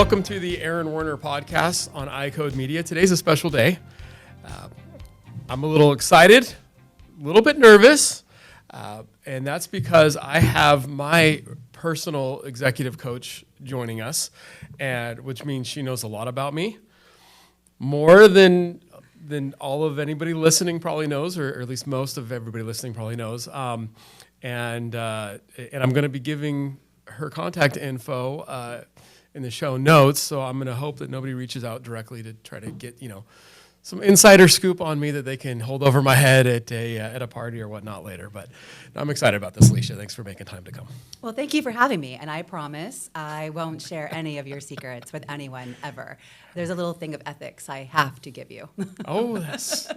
Welcome to the Aaron Werner podcast on iCode Media. Today's a special day. I'm a little excited, a little bit nervous, and that's because I have my personal executive coach joining us, and which means she knows a lot about me, more than all of anybody listening probably knows, or at least most of everybody listening probably knows. And I'm going to be giving her contact info in the show notes, so I'm going to hope that nobody reaches out directly to try to get some insider scoop on me that they can hold over my head at a party or whatnot later. But I'm excited about this, Alicia. Thanks for making time to come. Well, thank you for having me, and I promise I won't share any of your secrets with anyone ever. There's a little thing of ethics I have to give you. Oh, yes.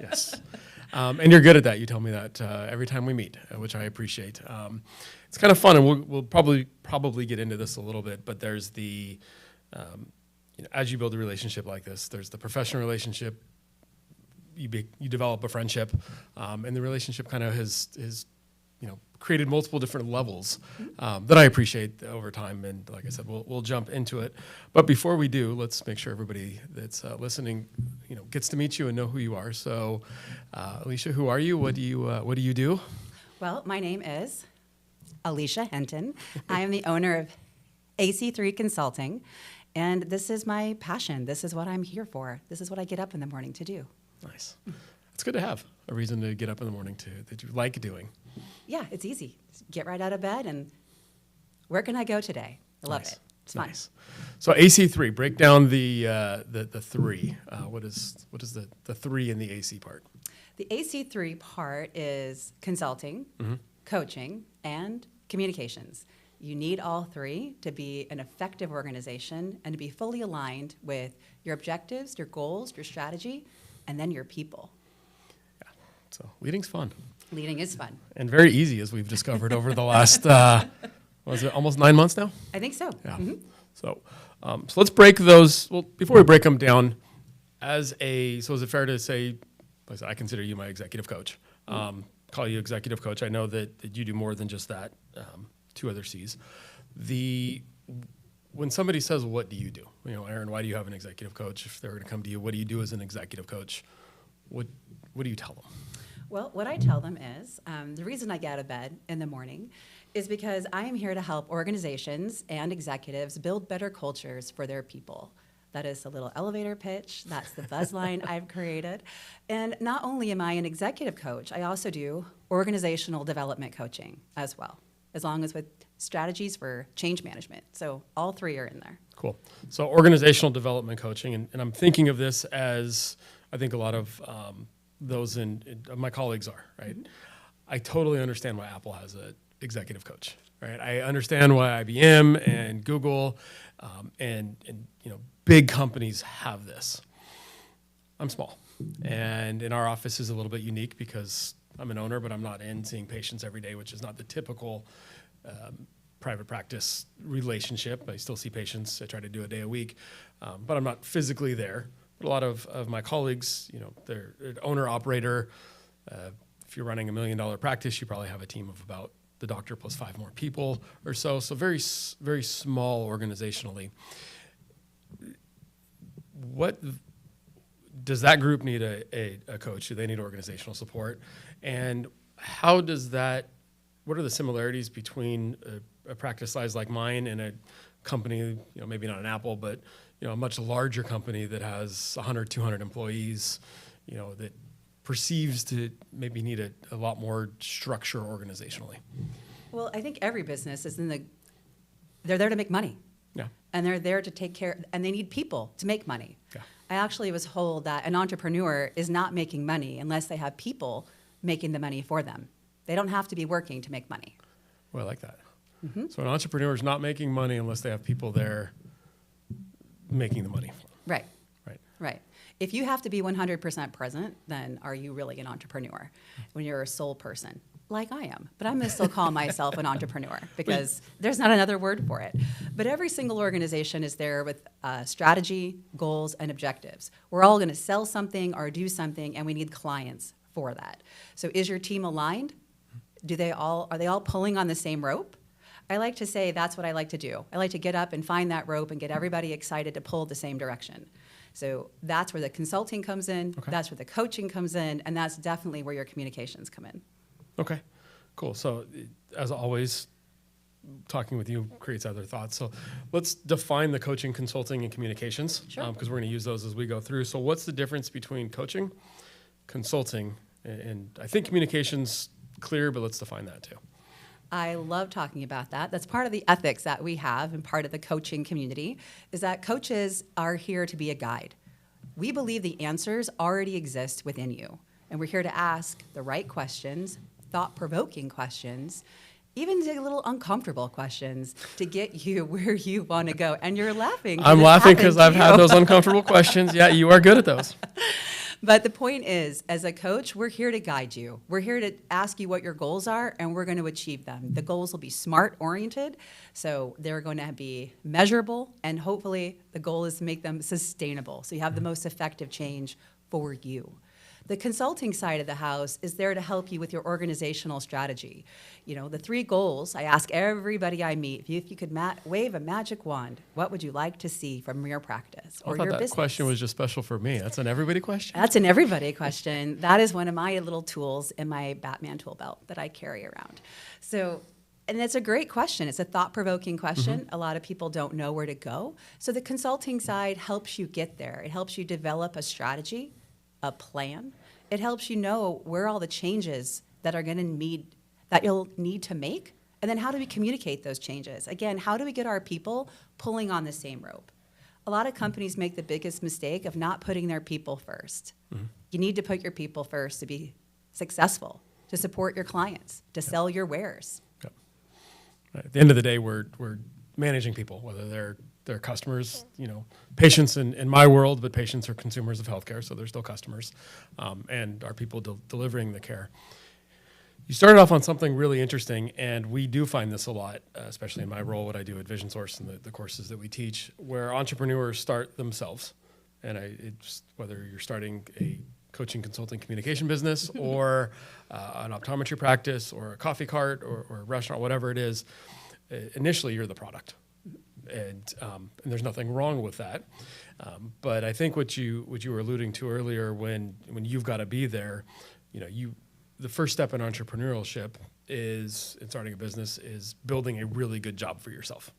And you're good at that. You tell me that every time we meet, which I appreciate. It's kind of fun, and we'll probably get into this a little bit, but there's the, as you build a relationship like this, there's the professional relationship, you develop a friendship, and the relationship kind of has created multiple different levels that I appreciate over time. And like I said, we'll jump into it. But before we do, let's make sure everybody that's listening, gets to meet you and know who you are. So, Alicia, who are you? What do you do? Well, my name is Alicia Henton. I am the owner of AC3 Consulting, and this is my passion. This is what I'm here for. This is what I get up in the morning to do. Nice. It's good to have a reason to get up in the morning that you like doing. Yeah, it's easy. Get right out of bed and where can I go today? I love it. It's fun. Nice. So AC3, break down the three. What is the three in the AC part? The AC3 part is consulting, coaching, and communications. You need all three to be an effective organization and to be fully aligned with your objectives, your goals, your strategy, and then your people. Yeah. So leading's fun. Leading is fun. And very easy, as we've discovered over the last, was it almost 9 months now? I think so. Yeah. So let's break those. Well, before we break them down, so is it fair to say, like I consider you my executive coach? Call you executive coach. I know that you do more than just that. 2 other C's. When somebody says, "What do you do?" Aaron, why do you have an executive coach? If they're going to come to you, what do you do as an executive coach? What do you tell them? Well, what I tell them is the reason I get out of bed in the morning is because I am here to help organizations and executives build better cultures for their people. That is a little elevator pitch. That's the buzz line I've created. And not only am I an executive coach, I also do organizational development coaching as well, as long as with strategies for change management. So all 3 are in there. Cool. So organizational development coaching, and I'm thinking of this as I think a lot of those my colleagues are, right? I totally understand why Apple has an executive coach, right? I understand why IBM and Google and big companies have this. I'm small, and in our office is a little bit unique because I'm an owner, but I'm not in seeing patients every day, which is not the typical private practice relationship. I still see patients. I try to do a day a week, but I'm not physically there. But a lot of my colleagues, they're an owner-operator. If you're running $1 million practice, you probably have a team of about the doctor plus 5 more people or so. So very, very small organizationally. What does that group need a coach? Do they need organizational support? And what are the similarities between a practice size like mine and a company, maybe not an Apple, but a much larger company that has 100, 200 employees, that perceives to maybe need a lot more structure organizationally? Well, I think every business is they're there to make money. Yeah. And they're there to take care, and they need people to make money. Yeah. I actually was told that an entrepreneur is not making money unless they have people making the money for them. They don't have to be working to make money. Well, I like that. So an entrepreneur is not making money unless they have people there making the money for them. Right. If you have to be 100% present, then are you really an entrepreneur? When you're a sole person, like I am. But I'm going to still call myself an entrepreneur because there's not another word for it. But every single organization is there with strategy, goals, and objectives. We're all going to sell something or do something, and we need clients for that. So is your team aligned? Are they all pulling on the same rope? I like to say that's what I like to do. I like to get up and find that rope and get everybody excited to pull the same direction. So that's where the consulting comes in, Okay. that's where the coaching comes in, and that's definitely where your communications come in. Okay, cool. So as always, talking with you creates other thoughts. So let's define the coaching, consulting, and communications, Sure. because we're going to use those as we go through. So what's the difference between coaching, consulting, and I think communications clear, but let's define that too. I love talking about that. That's part of the ethics that we have and part of the coaching community is that coaches are here to be a guide. We believe the answers already exist within you, and we're here to ask the right questions, thought-provoking questions, even a little uncomfortable questions to get you where you want to go. And you're laughing. I'm laughing because I've had those uncomfortable questions. Yeah, you are good at those. But the point is, as a coach, we're here to guide you. We're here to ask you what your goals are, and we're going to achieve them. The goals will be SMART-oriented, so they're going to be measurable, and hopefully the goal is to make them sustainable, so you have the most effective change for you. The consulting side of the house is there to help you with your organizational strategy. You know, the 3 goals, I ask everybody I meet, if you could wave a magic wand, what would you like to see from your practice or I thought your that business? question was just special for me. That's an everybody question? That's an everybody question. That is one of my little tools in my Batman tool belt that I carry around. So, and it's a great question. It's a thought-provoking question. A lot of people don't know where to go. So the consulting side helps you get there. It helps you develop a strategy, a plan. It helps you know where all the changes that you'll need to make, and then how do we communicate those changes? Again, how do we get our people pulling on the same rope? A lot of companies make the biggest mistake of not putting their people first. You need to put your people first to be successful, to support your clients, to sell your wares. Yep. At the end of the day, we're managing people, whether they're customers, patients in my world, but patients are consumers of healthcare, so they're still customers, and our people delivering the care. You started off on something really interesting, and we do find this a lot, especially in my role, what I do at Vision Source and the courses that we teach, where entrepreneurs start themselves. And it's whether you're starting a coaching, consulting, communication business or an optometry practice or a coffee cart or a restaurant, whatever it is, initially you're the product. And there's nothing wrong with that. But I think what you were alluding to earlier when you've got to be there, the first step in entrepreneurship in starting a business is building a really good job for yourself.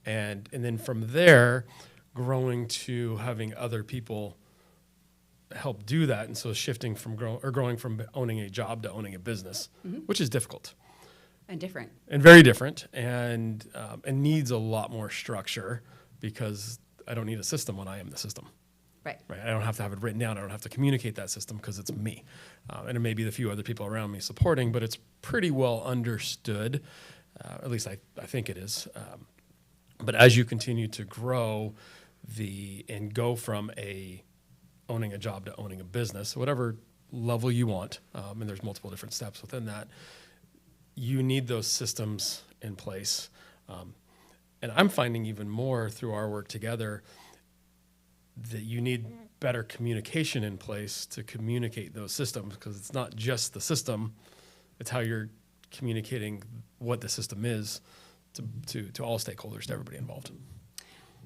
And then from there, growing to having other people help do that. And so shifting from growing from owning a job to owning a business, which is difficult. And different. And very different, and needs a lot more structure because I don't need a system when I am the system. Right. Right. I don't have to have it written down. I don't have to communicate that system because it's me. And it may be the few other people around me supporting, but it's pretty well understood. At least I think it is. But as you continue to grow and go from owning a job to owning a business, whatever level you want, and there's multiple different steps within that, you need those systems in place. And I'm finding even more through our work together that you need better communication in place to communicate those systems, because it's not just the system, it's how you're communicating what the system is to all stakeholders, to everybody involved.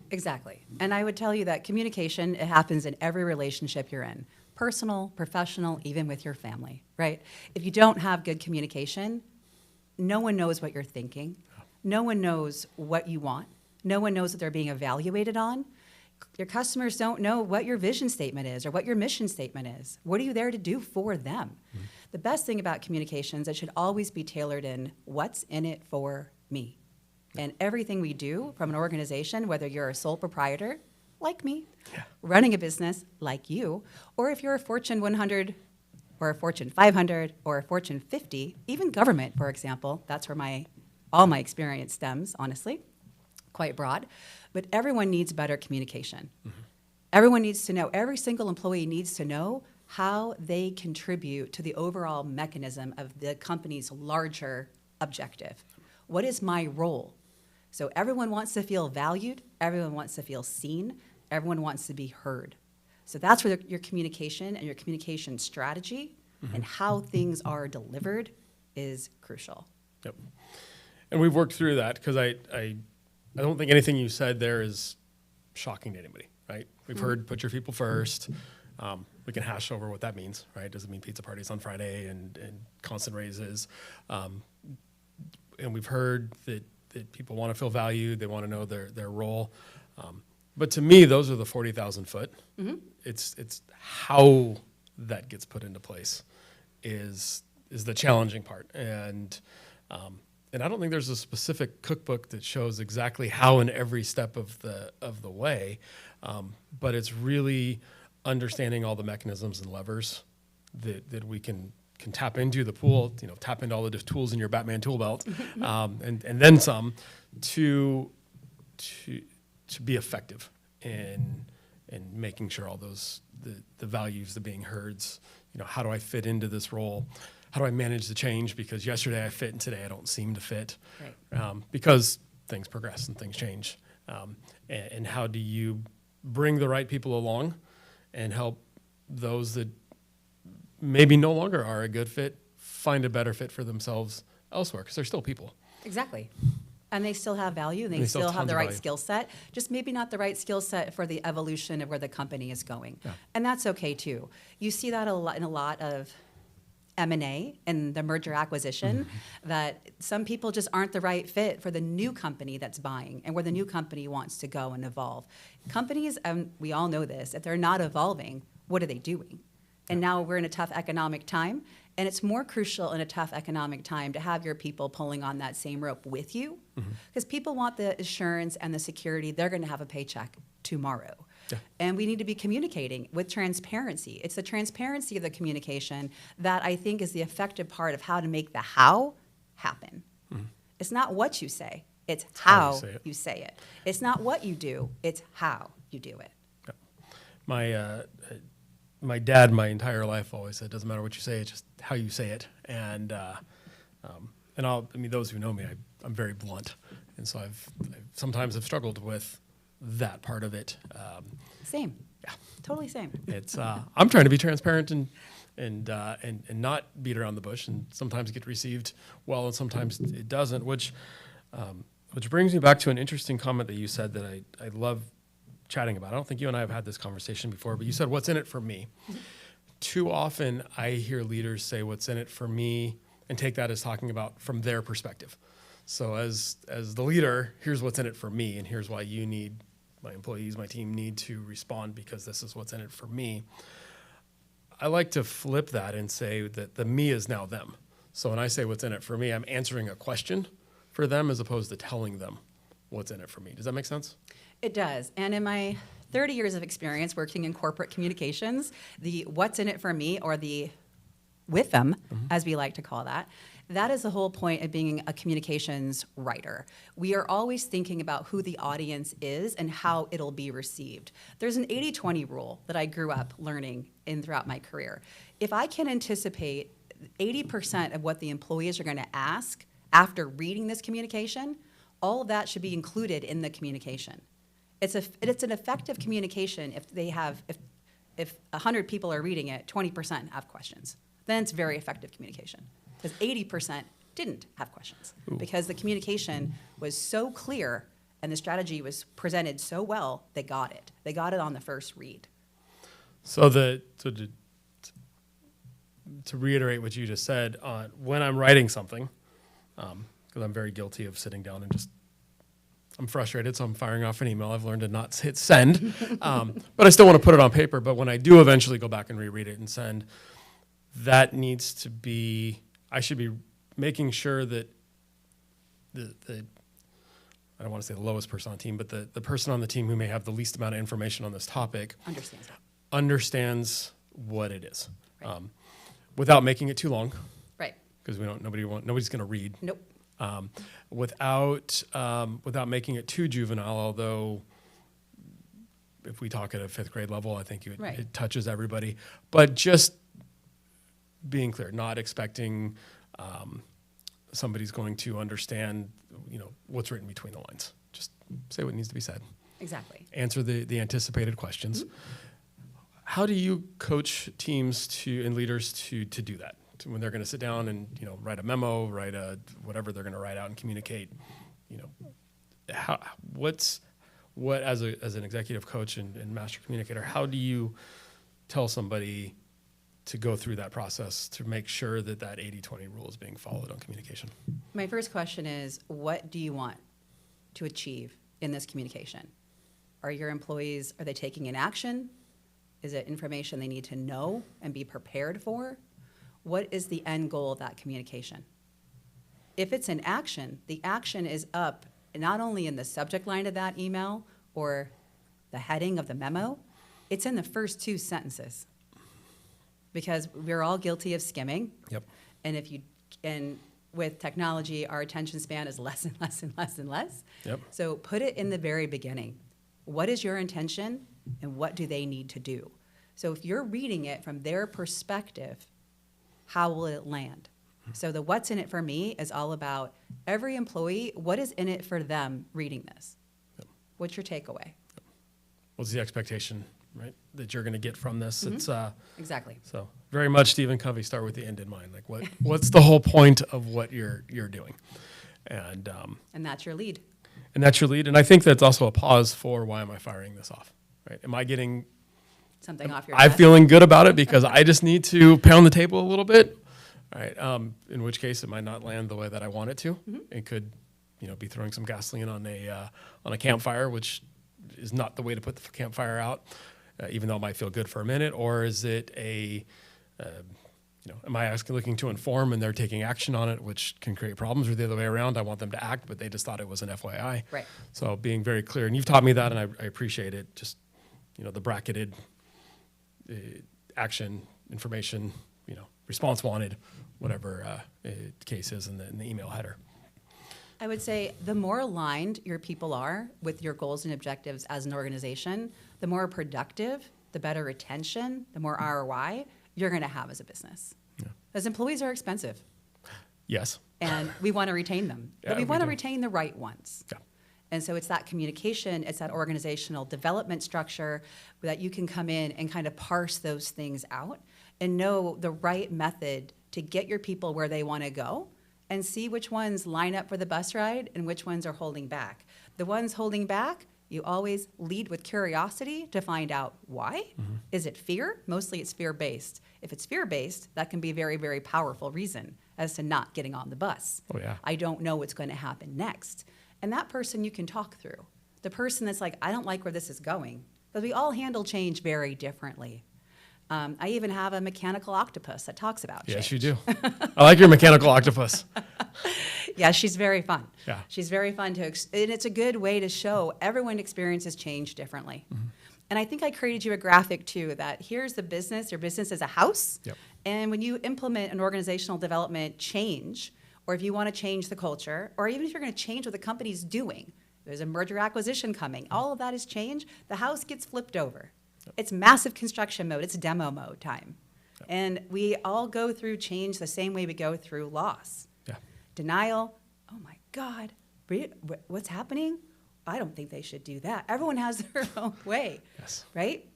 Exactly. And I would tell you that communication, it happens in every relationship you're in, personal, professional, even with your family, right? If you don't have good communication, no one knows what you're thinking. No one knows what you want. No one knows what they're being evaluated on. Your customers don't know what your vision statement is or what your mission statement is. What are you there to do for them? The best thing about communications, it should always be tailored in what's in it for me. And everything we do from an organization, whether you're a sole proprietor, like me, running a business like you, or if you're a Fortune 100 or a Fortune 500 or a Fortune 50, even government, for example, that's where all my experience stems, honestly, quite broad. But everyone needs better communication. Everyone needs to know, every single employee needs to know how they contribute to the overall mechanism of the company's larger objective. What is my role? So everyone wants to feel valued, everyone wants to feel seen, everyone wants to be heard. So that's where your communication and your communication strategy and how things are delivered is crucial. Yep. And we've worked through that because I don't think anything you said there is shocking to anybody, right? We've heard put your people first. We can hash over what that means, right? Does it mean pizza parties on Friday and constant raises? And we've heard that people want to feel valued. They want to know their role. But to me, those are the 40,000 foot. It's how that gets put into place is the challenging part. And I don't think there's a specific cookbook that shows exactly how in every step of the way. But it's really understanding all the mechanisms and levers that we can tap into the pool, tap into all the tools in your Batman tool belt, and then some to be effective in making sure all those the values, the being heards, how do I fit into this role? How do I manage the change? Because yesterday I fit and today I don't seem to fit, right. Because things progress and things change. And how do you bring the right people along and help those that maybe no longer are a good fit find a better fit for themselves elsewhere? Because they're still people. Exactly. And they still have value, and they still have the right skill set, just maybe not the right skill set for the evolution of where the company is going. Yeah. And that's okay too. You see that in a lot of M&A and the merger acquisition, that some people just aren't the right fit for the new company that's buying and where the new company wants to go and evolve. Companies, we all know this, if they're not evolving, what are they doing? And now we're in a tough economic time, and it's more crucial in a tough economic time to have your people pulling on that same rope with you, because people want the assurance and the security they're going to have a paycheck tomorrow. Yeah. And we need to be communicating with transparency. It's the transparency of the communication that I think is the effective part of how to make the how happen. It's not what you say, it's how you say it. It's not what you do, it's how you do it. Yeah. My dad, my entire life, always said, "It doesn't matter what you say; it's just how you say it." And those who know me, I'm very blunt, and so I've sometimes have struggled with that part of it. Same. Yeah. Totally same. It's I'm trying to be transparent and not beat around the bush, and sometimes get received well, and sometimes it doesn't. Which brings me back to an interesting comment that you said that I love chatting about. I don't think you and I have had this conversation before, but you said, "What's in it for me?" Too often I hear leaders say, "What's in it for me?" and take that as talking about from their perspective. So as the leader, here's what's in it for me, and here's why you need, my employees, my team need to respond because this is what's in it for me. I like to flip that and say that the me is now them. So when I say what's in it for me, I'm answering a question for them as opposed to telling them what's in it for me. Does that make sense? It does. And in my 30 years of experience working in corporate communications, the what's in it for me, or the with them, as we like to call that, that is the whole point of being a communications writer. We are always thinking about who the audience is and how it'll be received. There's an 80-20 rule that I grew up learning throughout my career. If I can anticipate 80% of what the employees are going to ask after reading this communication, all of that should be included in the communication. It's an effective communication if 100 people are reading it, 20% have questions. Then it's very effective communication, because 80% didn't have questions. Ooh. Because the communication was so clear and the strategy was presented so well, they got it. They got it on the first read. So to reiterate what you just said, when I'm writing something, because I'm very guilty of sitting down and I'm frustrated, so I'm firing off an email. I've learned to not hit send, but I still want to put it on paper. But when I do eventually go back and reread it and send, that needs to be, I should be making sure that I don't want to say the lowest person on the team, but the person on the team who may have the least amount of information on this topic understands what it is, right. Without making it too long, right? Because nobody's going to read. Nope. Without making it too juvenile, although if we talk at a fifth grade level, I think it touches everybody. But just being clear, not expecting somebody's going to understand, what's written between the lines. Just say what needs to be said. Exactly. Answer the anticipated questions. Mm-hmm. How do you coach teams and leaders to do that? when they're going to sit down and, write a memo, write whatever they're going to write out and communicate, what as an executive coach and master communicator, how do you tell somebody to go through that process to make sure that 80-20 rule is being followed on communication? My first question is, what do you want to achieve in this communication? Are your employees, are they taking an action? Is it information they need to know and be prepared for? What is the end goal of that communication? If it's an action, the action is up not only in the subject line of that email or the heading of the memo, it's in the first 2 sentences. Because we're all guilty of skimming. Yep. And with technology, our attention span is less and less and less and less. Yep. So put it in the very beginning. What is your intention and what do they need to do? So if you're reading it from their perspective, how will it land? So the what's in it for me is all about every employee, what is in it for them reading this? Yep. What's your takeaway? Yep. What's the expectation, right, that you're going to get from this? Mm-hmm. It's Exactly. so very much Stephen Covey, start with the end in mind. Like what's the whole point of what you're doing? And that's your lead. And that's your lead. And I think that's also a pause for why am I firing this off? Right? Am I getting Something off your I'm chest? feeling good about it because I just need to pound the table a little bit. Right. In which case it might not land the way that I want it to. Mm-hmm. It could, be throwing some gasoline on a campfire, which is not the way to put the campfire out, even though it might feel good for a minute. Or is it am I looking to inform and they're taking action on it, which can create problems, or the other way around? I want them to act, but they just thought it was an FYI. Right. So being very clear, and you've taught me that, and I appreciate it. Just, the bracketed action, information, response wanted, whatever the case is in the email header. I would say the more aligned your people are with your goals and objectives as an organization, the more productive, the better retention, the more ROI you're going to have as a business. Yeah. As employees are expensive. Yes. And we want to retain them. Yeah, but we want to do. retain the right ones. Yeah. And so it's that communication, it's that organizational development structure that you can come in and kind of parse those things out and know the right method to get your people where they want to go and see which ones line up for the bus ride and which ones are holding back. The ones holding back, you always lead with curiosity to find out why. Mm-hmm. Is it fear? Mostly it's fear-based. If it's fear-based, that can be a very, very powerful reason as to not getting on the bus. Oh, yeah. I don't know what's going to happen next. And that person you can talk through. The person that's like, I don't like where this is going. Because we all handle change very differently. I even have a mechanical octopus that talks about change. Yes, you do. I like your mechanical octopus. Yeah, she's very fun. Yeah. She's very fun and it's a good way to show everyone experiences change differently. Mm-hmm. And I think I created you a graphic too, that here's the business. Your business is a house. Yep. And when you implement an organizational development change, or if you want to change the culture, or even if you're going to change what the company's doing, there's a merger acquisition coming, all of that is change, the house gets flipped over. Yep. It's massive construction mode, it's demo mode time. Yep. And we all go through change the same way we go through loss. Yeah. Denial, oh my God, what's happening? I don't think they should do that. Everyone has their own way, yes. Right?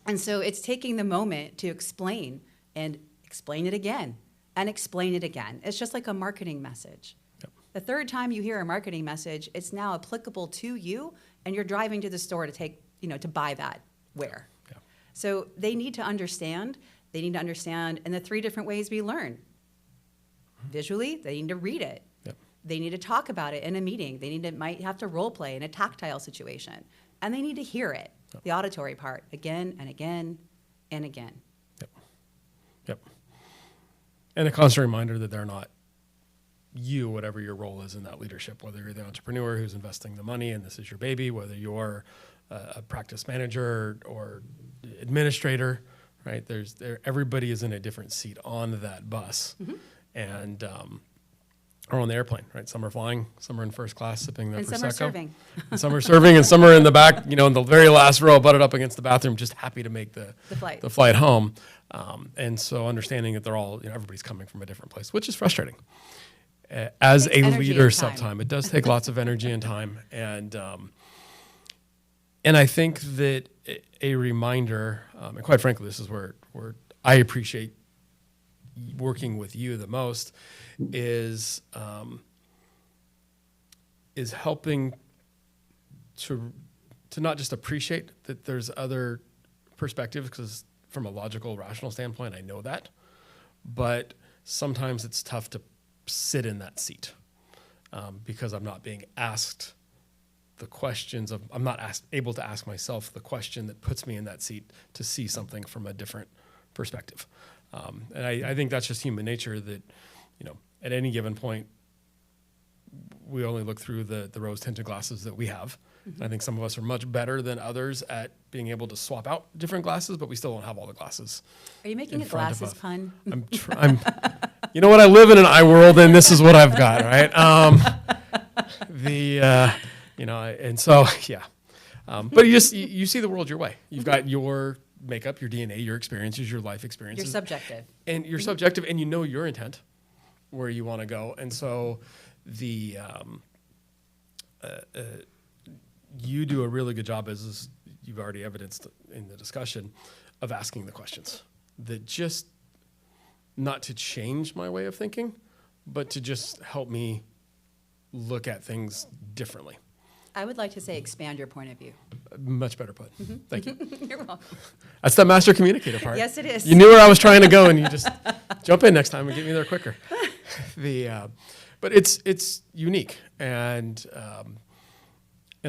And so it's taking the moment to explain and explain it again and explain it again. It's just like a marketing message. Yep. The third time you hear a marketing message, it's now applicable to you, and you're driving to the store to buy that wear. Yeah. So they need to understand. They need to understand in the 3 different ways we learn. Visually, they need to read it. Yep. They need to talk about it in a meeting. Might have to role play in a tactile situation. And they need to hear it, the auditory part, again and again and again. Yep. And a constant reminder that they're not you, whatever your role is in that leadership, whether you're the entrepreneur who's investing the money and this is your baby, whether you're a practice manager or administrator, right? Everybody is in a different seat on that bus. Mm-hmm. And or on the airplane, right? Some are flying, some are in first class sipping their and Prosecco. Some are serving. And some are serving, and some are in the back, in the very last row, butted up against the bathroom, just happy to make the flight home. And so understanding that they're all, everybody's coming from a different place, which is frustrating. As a leader, sometimes it does take lots of energy and time. And I think that a reminder, and quite frankly, this is where I appreciate working with you the most is helping to not just appreciate that there's other perspectives, because from a logical, rational standpoint, I know that, but sometimes it's tough to sit in that seat because I'm not being asked the questions of, I'm not able to ask myself the question that puts me in that seat to see something from a different perspective. And I think that's just human nature, that, at any given point, we only look through the rose-tinted glasses that we have. I think some of us are much better than others at being able to swap out different glasses, but we still don't have all the glasses. Are you making a glasses pun? I'm you know what? I live in an eye world, and this is what I've got, right? And so, yeah. But you see the world your way. You've got your makeup, your DNA, your experiences, your life experiences. You're subjective. And you're subjective, and you know your intent, where you want to go. And so you do a really good job, as you've already evidenced in the discussion, of asking the questions that just, not to change my way of thinking, but to just help me look at things differently. I would like to say expand your point of view. Much better put. Thank you. You're welcome. That's the master communicator part. Yes, it is. You knew where I was trying to go, and you just jump in next time and get me there quicker. But it's unique, and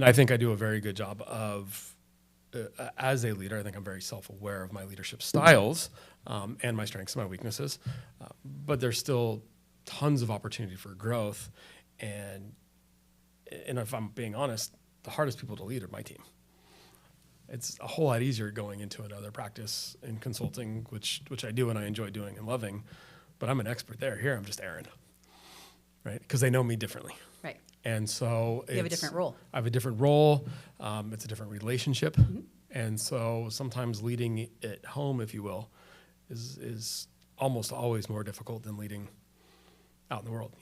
I think I do a very good job of, as a leader, I think I'm very self-aware of my leadership styles and my strengths and my weaknesses, but there's still tons of opportunity for growth, and if I'm being honest, the hardest people to lead are my team. It's a whole lot easier going into another practice in consulting, which I do and I enjoy doing and loving, but I'm an expert there. Here I'm just Aaron, right? Because they know me differently. Right. And so you have a different role. I have a different role. It's a different relationship. And so sometimes leading at home, if you will, is almost always more difficult than leading out in the world.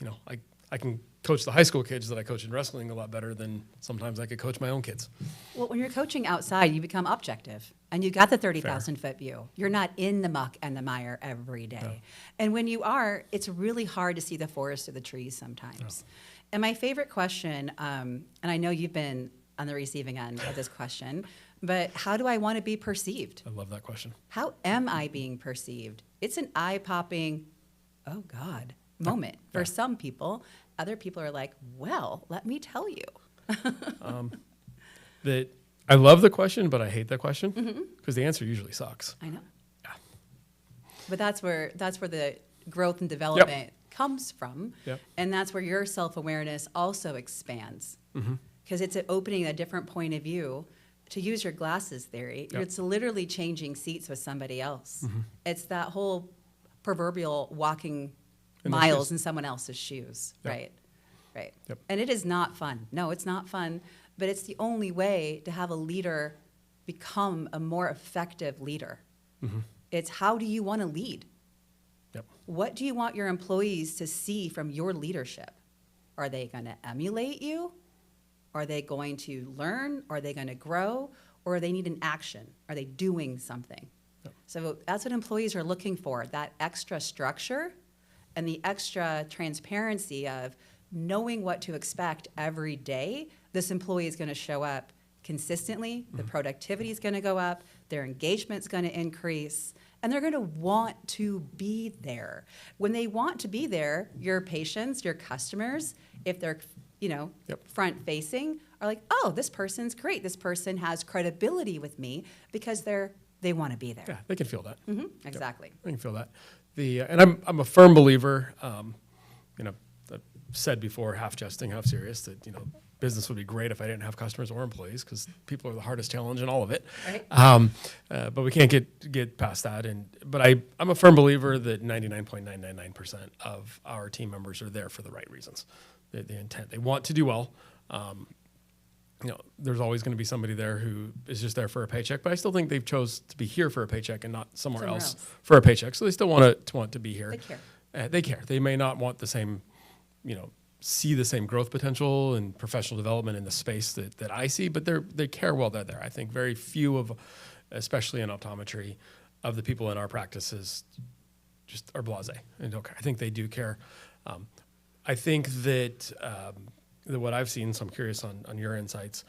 I can coach the high school kids that I coach in wrestling a lot better than sometimes I could coach my own kids. Well, when you're coaching outside, you become objective, and you got the 30,000 foot view. You're not in the muck and the mire every day. No. And when you are, it's really hard to see the forest or the trees sometimes. No. And my favorite question, and I know you've been on the receiving end of this question, but how do I want to be perceived? I love that question. How am I being perceived? It's an eye-popping, oh God, moment for some people. Other people are like, well, let me tell you. That I love the question, but I hate the question because the answer usually sucks. I know. Yeah. But that's where the growth and development comes from, and that's where your self-awareness also expands, because it's opening a different point of view. To use your glasses theory, it's literally changing seats with somebody else. It's that whole proverbial walking miles in someone else's shoes, right? Yep. And it is not fun. No, it's not fun, but it's the only way to have a leader become a more effective leader. It's, how do you want to lead? Yep. What do you want your employees to see from your leadership? Are they going to emulate you? Are they going to learn? Are they going to grow? Or they need an action? Are they doing something? Yep. So that's what employees are looking for, that extra structure and the extra transparency of knowing what to expect every day. This employee is going to show up consistently, the productivity is going to go up, their engagement's going to increase, and they're going to want to be there. When they want to be there, your patients, your customers, if they're front facing, are like, oh, this person's great. This person has credibility with me because they want to be there. Yeah, they can feel that. Exactly. They can feel that. And I'm a firm believer, I've said before, half jesting, half serious, that, business would be great if I didn't have customers or employees, because people are the hardest challenge in all of it. Right. But we can't get past that. But I'm a firm believer that 99.999% of our team members are there for the right reasons. The intent. They want to do well. There's always going to be somebody there who is just there for a paycheck, but I still think they've chose to be here for a paycheck and not somewhere else for a paycheck. So they still want to be here. They care. They care. They may not want the same, see the same growth potential and professional development in the space that I see, but they care while they're there. I think very few of, especially in optometry, of the people in our practices just are blasé and don't care. I think they do care. I think that what I've seen, so I'm curious on your insights.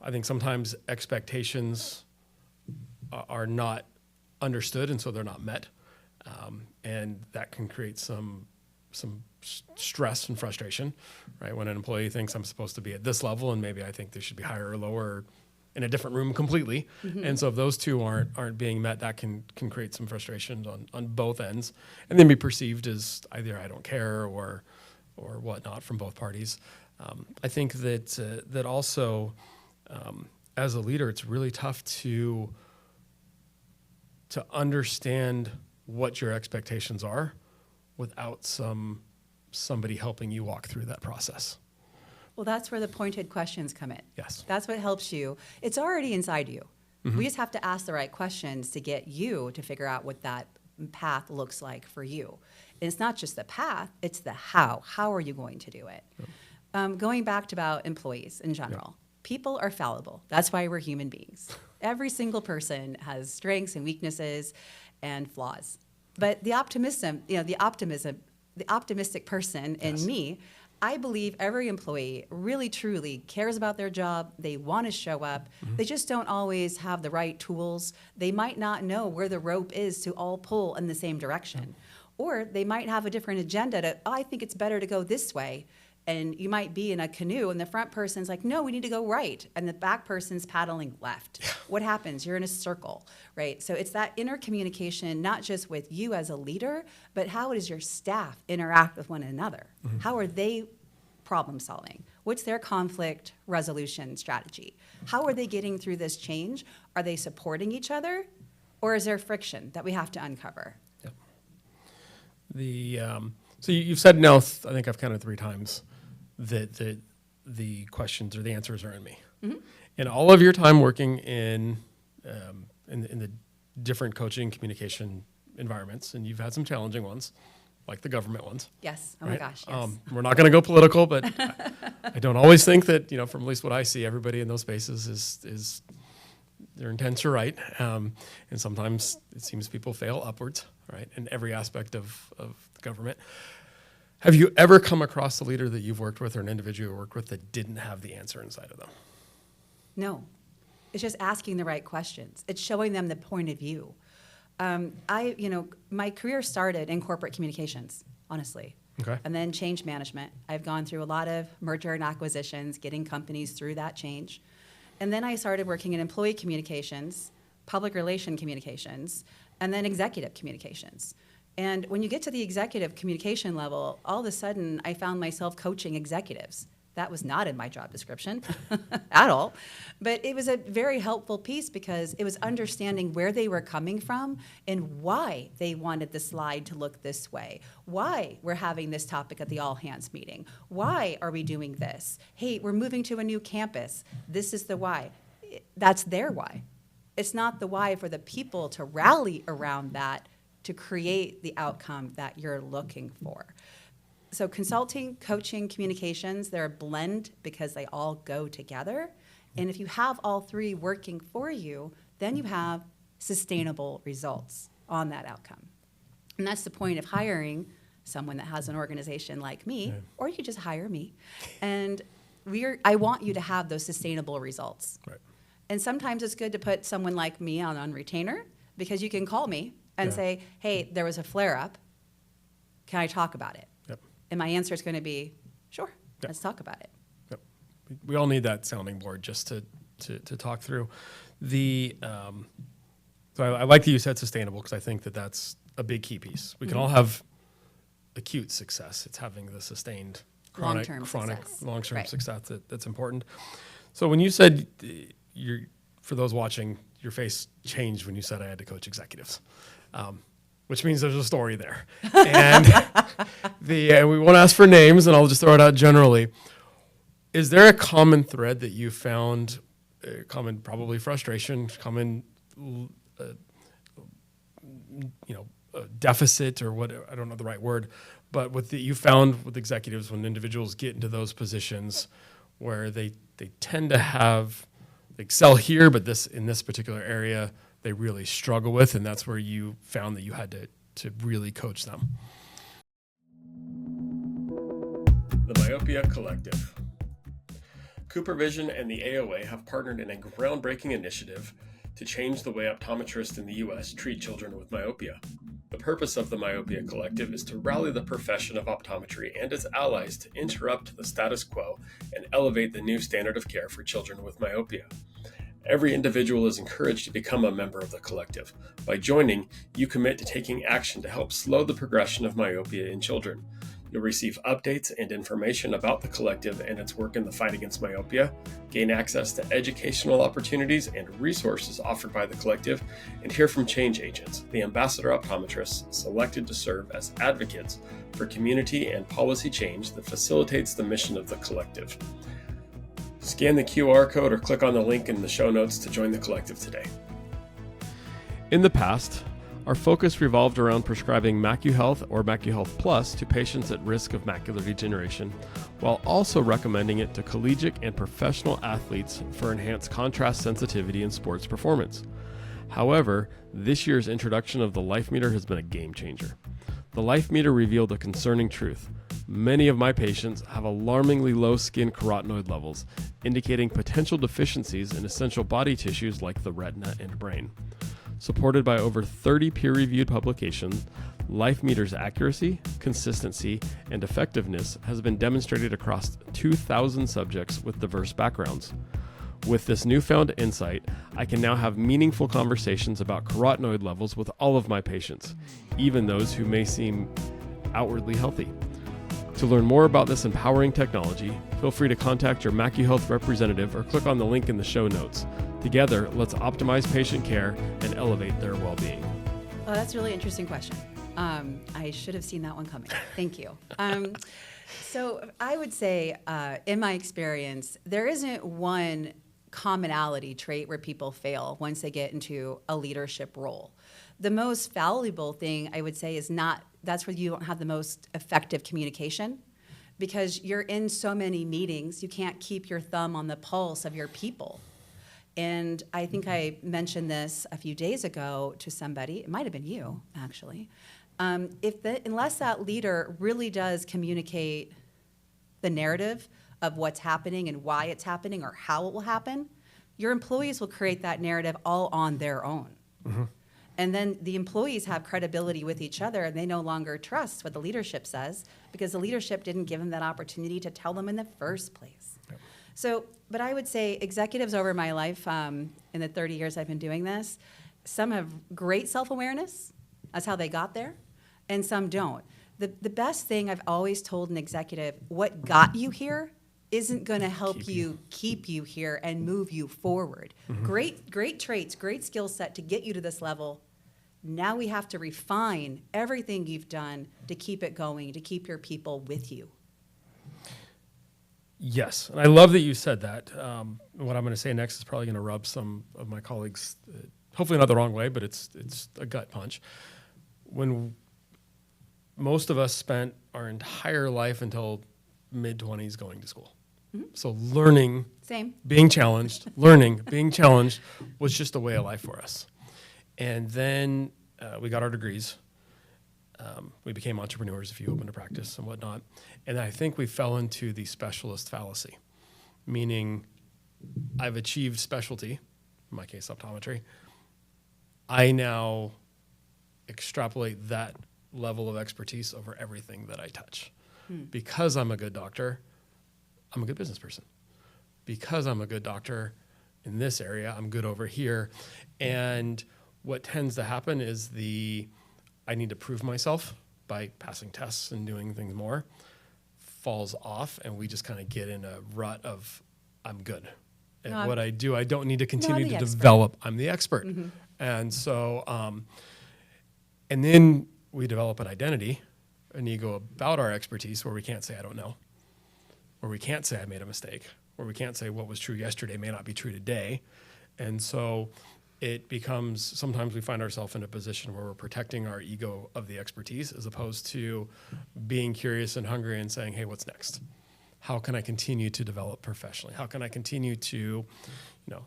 I think sometimes expectations are not understood, and so they're not met, and that can create some stress and frustration, right? When an employee thinks I'm supposed to be at this level, and maybe I think they should be higher or lower, in a different room completely. And so if those two aren't being met, that can create some frustration on both ends, and then be perceived as either I don't care or whatnot from both parties. I think that also as a leader, it's really tough to understand what your expectations are without somebody helping you walk through that process. Well, that's where the pointed questions come in. Yes. That's what helps you. It's already inside you. We just have to ask the right questions to get you to figure out what that path looks like for you. And it's not just the path, it's the how. How are you going to do it? Going back to about employees in general, people are fallible. That's why we're human beings. Every single person has strengths and weaknesses and flaws. But the optimistic person in me, I believe every employee really truly cares about their job. They want to show up. They just don't always have the right tools. They might not know where the rope is to all pull in the same direction. Or they might have a different agenda I think it's better to go this way. And you might be in a canoe and the front person's like, no, we need to go right. And the back person's paddling left. What happens? You're in a circle, right? So it's that intercommunication, not just with you as a leader, but how does your staff interact with one another? How are they problem solving? What's their conflict resolution strategy? How are they getting through this change? Are they supporting each other? Or is there friction that we have to uncover? Yep. So you've said no, I think I've counted 3 times, that the questions or the answers are in me. In all of your time working in the different coaching communication environments, and you've had some challenging ones, like the government ones. Yes. Oh right? my gosh. Yes. We're not going to go political, but I don't always think that, from at least what I see, everybody in those spaces is their intents are right. And sometimes it seems people fail upwards, right, in every aspect of the government. Have you ever come across a leader that you've worked with or an individual you worked with that didn't have the answer inside of them? No. It's just asking the right questions. It's showing them the point of view. My career started in corporate communications, honestly. Okay. And then change management. I've gone through a lot of merger and acquisitions, getting companies through that change. And then I started working in employee communications, public relation communications, and then executive communications. And when you get to the executive communication level, all of a sudden I found myself coaching executives. That was not in my job description at all. But it was a very helpful piece because it was understanding where they were coming from and why they wanted the slide to look this way, why we're having this topic at the all-hands meeting, why are we doing this? Hey, we're moving to a new campus. This is the why. That's their why. It's not the why for the people to rally around that to create the outcome that you're looking for. So consulting, coaching, communications, they're a blend because they all go together. And if you have all 3 working for you, then you have sustainable results on that outcome. And that's the point of hiring someone that has an organization like me, or you could just hire me. And I want you to have those sustainable results. Right. And sometimes it's good to put someone like me on retainer because you can call me and say, hey, there was a flare-up. Can I talk about it? Yep. And my answer is going to be, sure, let's talk about it. Yep. We all need that sounding board just to talk through. So I like that you said sustainable because I think that's a big key piece. We can all have acute success. It's having the sustained chronic long-term success that's important. So when you said, for those watching, your face changed when you said I had to coach executives. Which means there's a story there. And we won't ask for names, and I'll just throw it out generally. Is there a common thread that you found, common probably frustration, common deficit or what, I don't know the right word, but you found with executives when individuals get into those positions where they tend to excel here, but in this particular area, they really struggle with, and that's where you found that you had to really coach them. The Myopia Collective. CooperVision and the AOA have partnered in a groundbreaking initiative to change the way optometrists in the U.S. treat children with myopia. The purpose of the Myopia Collective is to rally the profession of optometry and its allies to interrupt the status quo and elevate the new standard of care for children with myopia. Every individual is encouraged to become a member of the collective. By joining, you commit to taking action to help slow the progression of myopia in children. You'll receive updates and information about the collective and its work in the fight against myopia, gain access to educational opportunities and resources offered by the collective, and hear from change agents, the ambassador optometrists selected to serve as advocates for community and policy change that facilitates the mission of the collective. Scan the QR code or click on the link in the show notes to join the collective today. In the past, our focus revolved around prescribing MacuHealth or MacuHealth Plus to patients at risk of macular degeneration, while also recommending it to collegiate and professional athletes for enhanced contrast sensitivity in sports performance. However, this year's introduction of the Life Meter has been a game changer. The Life Meter revealed a concerning truth. Many of my patients have alarmingly low skin carotenoid levels, indicating potential deficiencies in essential body tissues like the retina and brain. Supported by over 30 peer-reviewed publications, Life Meter's accuracy, consistency, and effectiveness has been demonstrated across 2,000 subjects with diverse backgrounds. With this newfound insight, I can now have meaningful conversations about carotenoid levels with all of my patients, even those who may seem outwardly healthy. To learn more about this empowering technology, feel free to contact your MacuHealth representative or click on the link in the show notes. Together, let's optimize patient care and elevate their well-being. Oh, that's a really interesting question. I should have seen that one coming. Thank you. So I would say, in my experience, there isn't one commonality trait where people fail once they get into a leadership role. The most valuable thing I would say is that's where you don't have the most effective communication, because you're in so many meetings, you can't keep your thumb on the pulse of your people. And I think I mentioned this a few days ago to somebody, it might have been you, actually. Unless that leader really does communicate the narrative of what's happening and why it's happening or how it will happen, your employees will create that narrative all on their own. Mm-hmm. And then the employees have credibility with each other, and they no longer trust what the leadership says because the leadership didn't give them that opportunity to tell them in the first place. Yep. So, but I would say executives over my life, in the 30 years I've been doing this, some have great self-awareness. That's how they got there, and some don't. The best thing I've always told an executive, what got you here isn't going to help keep you here and move you forward. Mm-hmm. Great traits, great skill set to get you to this level. Now we have to refine everything you've done to keep it going, to keep your people with you. Yes, and I love that you said that. What I'm going to say next is probably going to rub some of my colleagues, hopefully not the wrong way, but it's a gut punch. When most of us spent our entire life until mid-20s going to school. Mm-hmm. So learning, being challenged, being challenged was just a way of life for us. And then we got our degrees. We became entrepreneurs if you opened a practice and whatnot. And I think we fell into the specialist fallacy, meaning I've achieved specialty, in my case optometry. I now extrapolate that level of expertise over everything that I touch. Because I'm a good doctor, I'm a good business person. Because I'm a good doctor in this area, I'm good over here. And what tends to happen is I need to prove myself by passing tests and doing things more, falls off, and we just kind of get in a rut of I'm good. And what I do, I don't need to continue to develop. I'm the expert. Mm-hmm. And so, and then we develop an identity, an ego about our expertise where we can't say I don't know, where we can't say I made a mistake, where we can't say what was true yesterday may not be true today. And so it becomes, sometimes we find ourselves in a position where we're protecting our ego of the expertise as opposed to being curious and hungry and saying, hey, what's next? How can I continue to develop professionally? How can I continue to,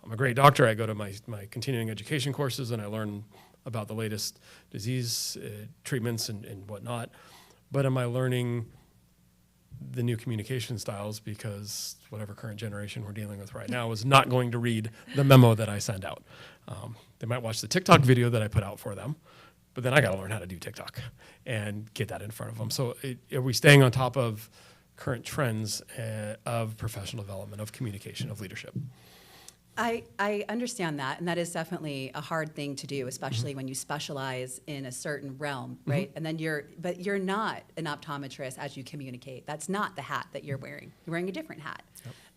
I'm a great doctor. I go to my continuing education courses and I learn about the latest disease treatments and whatnot, but am I learning the new communication styles because whatever current generation we're dealing with right now is not going to read the memo that I send out. They might watch the TikTok video that I put out for them, but then I got to learn how to do TikTok and get that in front of them. So are we staying on top of current trends of professional development, of communication, of leadership? I understand that, and that is definitely a hard thing to do, especially when you specialize in a certain realm, right? And then but you're not an optometrist as you communicate. That's not the hat that you're wearing. You're wearing a different hat.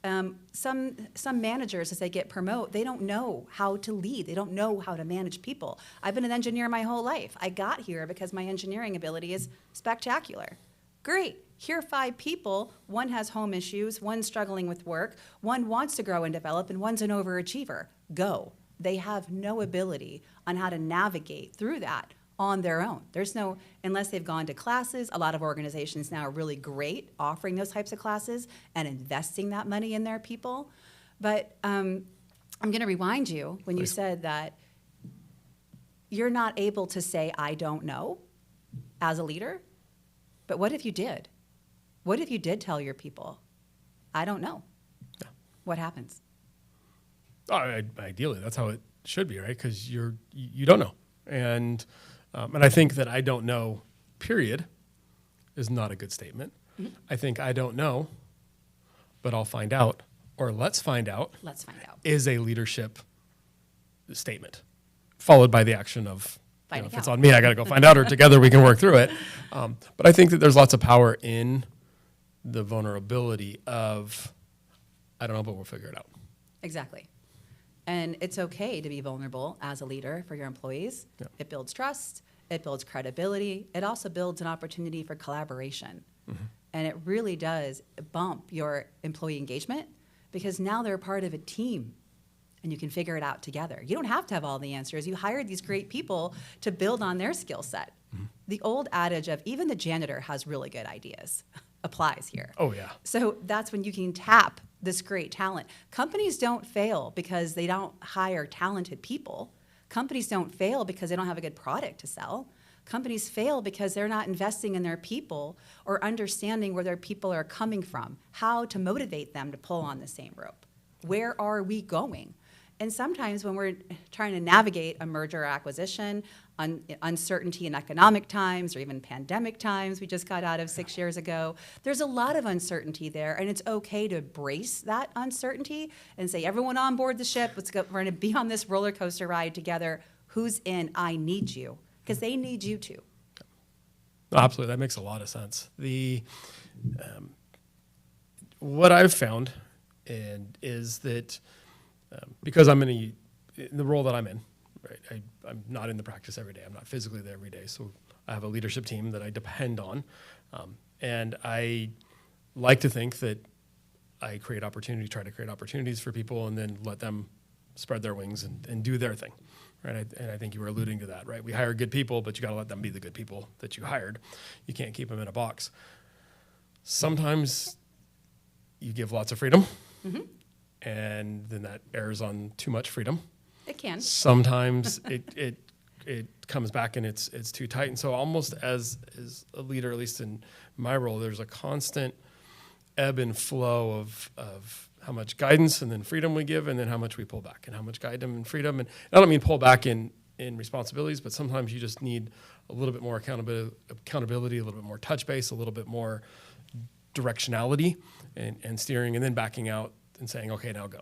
Yep. Some managers, as they get promoted, they don't know how to lead. They don't know how to manage people. I've been an engineer my whole life. I got here because my engineering ability is spectacular. Great. Here are 5 people. One has home issues, one's struggling with work, one wants to grow and develop, and one's an overachiever. Go. They have no ability on how to navigate through that on their own. There's no, unless they've gone to classes. A lot of organizations now are really great offering those types of classes and investing that money in their people. But I'm going to rewind you when you said that you're not able to say, I don't know, as a leader. But what if you did? What if you did tell your people, I don't know? Yeah. What happens? Ideally, that's how it should be, right? Because you don't know. And I think that I don't know, period, is not a good statement. Mm-hmm. I think I don't know, but I'll find out, or let's find out, is a leadership statement, followed by the action of, if it's on me, I got to go find out, or together we can work through it. But I think that there's lots of power in the vulnerability of, I don't know, but we'll figure it out. Exactly. And it's okay to be vulnerable as a leader for your employees. Yeah. It builds trust. It builds credibility. It also builds an opportunity for collaboration. Mm-hmm. And it really does bump your employee engagement because now they're part of a team and you can figure it out together. You don't have to have all the answers. You hired these great people to build on their skill set. Mm-hmm. The old adage of even the janitor has really good ideas applies here. Oh, yeah. So that's when you can tap this great talent. Companies don't fail because they don't hire talented people. Companies don't fail because they don't have a good product to sell. Companies fail because they're not investing in their people or understanding where their people are coming from, how to motivate them to pull on the same rope. Where are we going? And sometimes when we're trying to navigate a merger or acquisition, uncertainty in economic times or even pandemic times we just got out of 6 years ago, there's a lot of uncertainty there, and it's okay to brace that uncertainty and say, everyone on board the ship, let's go, we're going to be on this roller coaster ride together. Who's in? I need you, because they need you too. Absolutely, that makes a lot of sense. What I've found is that because I'm in the role that I'm in, right? I'm not in the practice every day. I'm not physically there every day. So I have a leadership team that I depend on. And I like to think that I try to create opportunities for people and then let them spread their wings and do their thing, right? And I think you were alluding to that, right? We hire good people, but you got to let them be the good people that you hired. You can't keep them in a box. Sometimes you give lots of freedom. Mm-hmm. And then that errs on too much freedom. It can. Sometimes it comes back and it's too tight. And so almost as a leader, at least in my role, there's a constant ebb and flow of how much guidance and then freedom we give and then how much we pull back and how much guidance and freedom. And I don't mean pull back in responsibilities, but sometimes you just need a little bit more accountability, a little bit more touch base, a little bit more directionality and steering, and then backing out and saying, okay, now go,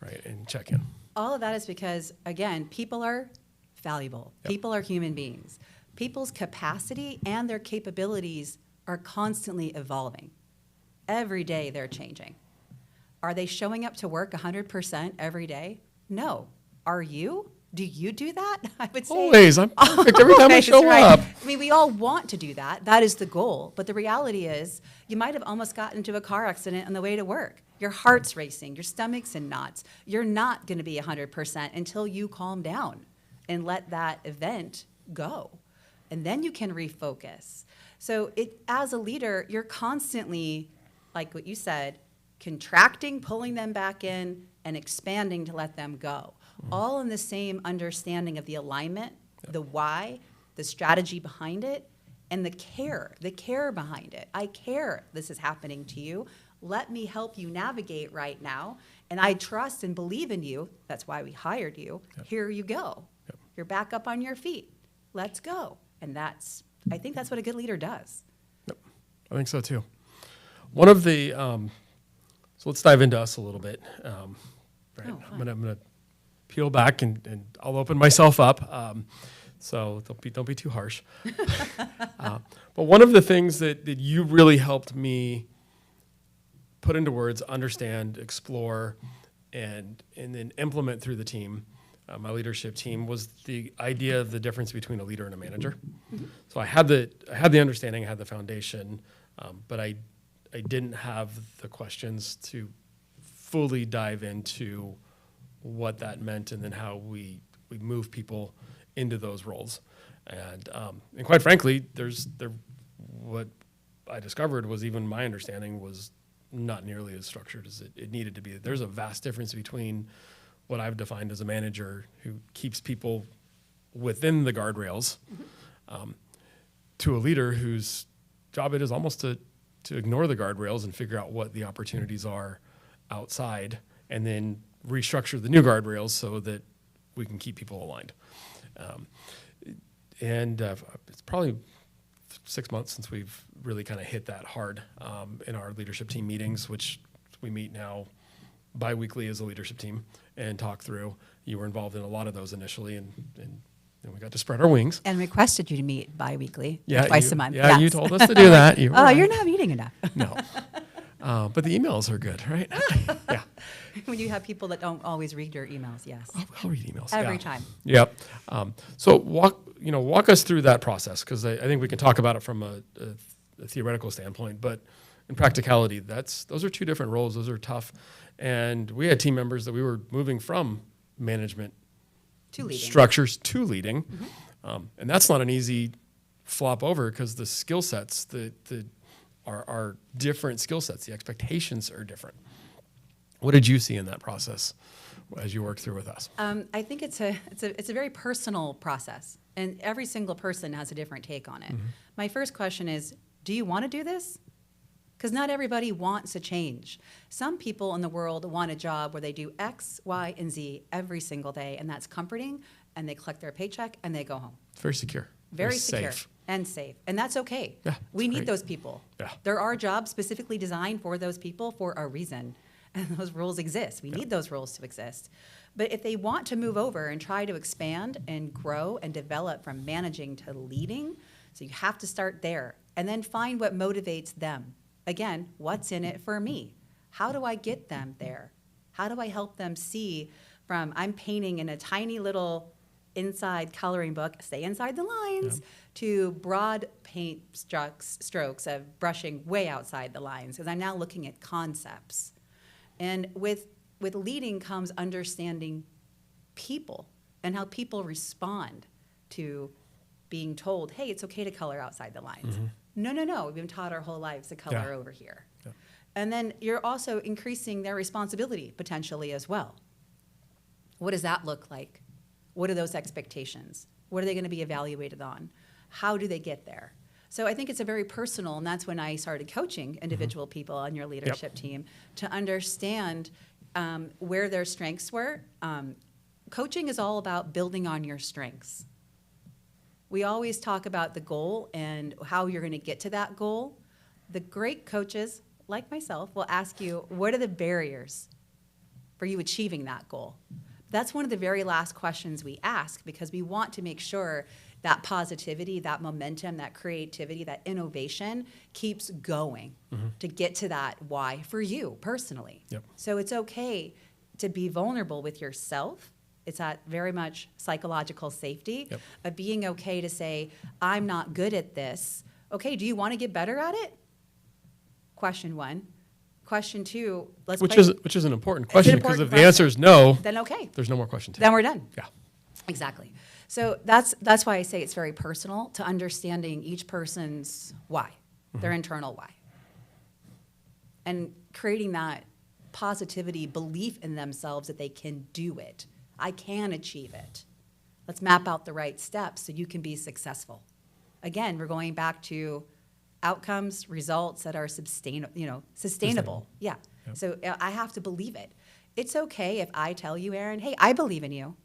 right, and check in. All of that is because, again, people are valuable. Yep. People are human beings. People's capacity and their capabilities are constantly evolving. Every day they're changing. Are they showing up to work 100% every day? No. Are you? Do you do that? I would say always. I'm perfect every time I show up. I mean, we all want to do that. That is the goal. But the reality is you might have almost gotten into a car accident on the way to work. Your heart's racing. Your stomach's in knots. You're not going to be 100% until you calm down and let that event go. And then you can refocus. So as a leader, you're constantly, like what you said, contracting, pulling them back in, and expanding to let them go. All in the same understanding of the alignment the why, the strategy behind it, and the care behind it. I care this is happening to you. Let me help you navigate right now. And I trust and believe in you. That's why we hired you. Yep. Here you go. Yep. You're back up on your feet. Let's go. And I think that's what a good leader does. Yep. I think so too. One of the, so let's dive into us a little bit. Right. Oh, I'm gonna peel back and I'll open myself up. So don't be too harsh. But one of the things that you really helped me put into words, understand, explore, and then implement through the team, my leadership team, was the idea of the difference between a leader and a manager. Mm-hmm. So I had the understanding, I had the foundation, but I didn't have the questions to fully dive into what that meant and then how we move people into those roles. And quite frankly, what I discovered was, even my understanding was not nearly as structured as it needed to be. There's a vast difference between what I've defined as a manager who keeps people within the guardrails, to a leader whose job it is almost to ignore the guardrails and figure out what the opportunities are outside, and then restructure the new guardrails so that we can keep people aligned. It's probably 6 months since we've really kind of hit that hard in our leadership team meetings, which we meet now bi-weekly as a leadership team and talk through. You were involved in a lot of those initially, and we got to spread our wings. And requested you to meet bi-weekly, Yeah, twice a month. Yeah, Yes. you told us to do that. You were right. You're not meeting enough. No. But the emails are good, right? Yeah. When you have people that don't always read your emails, yes. I'll read emails. Every yeah. time. Yep. So walk us through that process, because I think we can talk about it from a theoretical standpoint, but in practicality, those are two different roles. Those are tough. And we had team members that we were moving from management To leading. structures to leading. Mm-hmm. And that's not an easy flop over, because the skill sets are different skill sets. The expectations are different. What did you see in that process as you worked through with us? I think it's a very personal process, and every single person has a different take on it. Mm-hmm. My first question is, do you want to do this? Because not everybody wants a change. Some people in the world want a job where they do X, Y, and Z every single day, and that's comforting, and they collect their paycheck, and they go home. It's very secure. Very secure safe. and safe. And that's okay. Yeah, we it's need great. those people. Yeah. There are jobs specifically designed for those people for a reason. And those roles exist. We need those roles to exist. But if they want to move over and try to expand and grow and develop from managing to leading, so you have to start there and then find what motivates them. Again, what's in it for me? How do I get them there? How do I help them see from I'm painting in a tiny little inside coloring book, stay inside the lines, to broad paint strokes of brushing way outside the lines, because I'm now looking at concepts. And with leading comes understanding people and how people respond to being told, hey, it's okay to color outside the lines. Mm-hmm. No, we've been taught our whole lives to color over here. Yeah. And then you're also increasing their responsibility potentially as well. What does that look like? What are those expectations? What are they going to be evaluated on? How do they get there? So I think it's a very personal, and that's when I started coaching individual people on your leadership team to understand where their strengths were. Coaching is all about building on your strengths. We always talk about the goal and how you're going to get to that goal. The great coaches, like myself, will ask you, what are the barriers for you achieving that goal? That's one of the very last questions we ask, because we want to make sure that positivity, that momentum, that creativity, that innovation keeps going to get to that why for you personally. Yep. So it's okay to be vulnerable with yourself. It's that very much psychological safety of being okay to say, I'm not good at this. Okay, do you want to get better at it? Question one. Question two, Which is an important question, because if the answer is no, then okay. there's no more question two. Then we're done. Yeah. Exactly. So that's why I say it's very personal to understanding each person's why, their internal why. And creating that positivity, belief in themselves that they can do it. I can achieve it. Let's map out the right steps so you can be successful. Again, we're going back to outcomes, results that are sustainable. Yeah. Yep. So I have to believe it. It's okay if I tell you, Aaron, hey, I believe in you.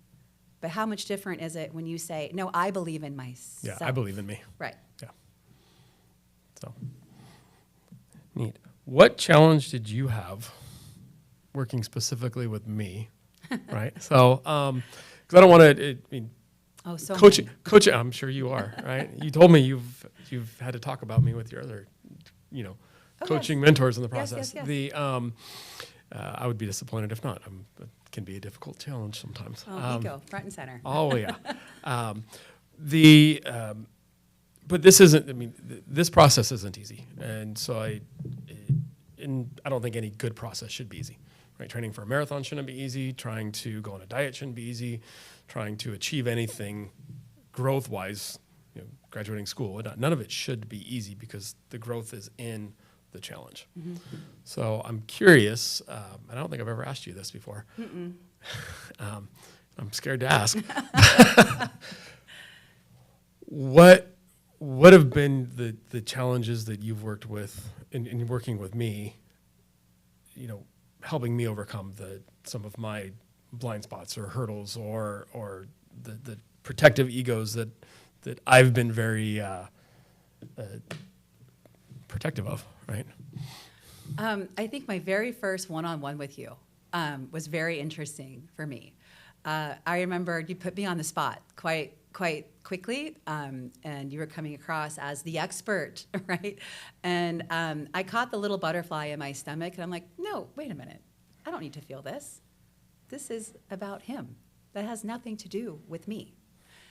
But how much different is it when you say, no, I believe in myself? Yeah, I believe in me. Right. Yeah. So, neat. What challenge did you have working specifically with me? Right. So, because I don't want to, I mean, Oh, so coaching, many. I'm sure you are, right? You told me you've had to talk about me with your other, Oh, coaching yes. mentors in the Yes, process. yes, yes. I would be disappointed if not. It can be a difficult challenge sometimes. Oh, ego, front and center. Oh yeah. But this isn't. I mean, this process isn't easy, and so I don't think any good process should be easy. Right? Training for a marathon shouldn't be easy. Trying to go on a diet shouldn't be easy. Trying to achieve anything growth-wise, graduating school, none of it should be easy because the growth is in the challenge. Mm-hmm. So I'm curious, and I don't think I've ever asked you this before. I'm scared to ask. What have been the challenges that you've worked with in working with me, helping me overcome some of my blind spots or hurdles or the protective egos that I've been very protective of, right? I think my very first one-on-one with you was very interesting for me. I remember you put me on the spot quite quickly, and you were coming across as the expert, right? And I caught the little butterfly in my stomach, and I'm like, no, wait a minute. I don't need to feel this. This is about him. That has nothing to do with me.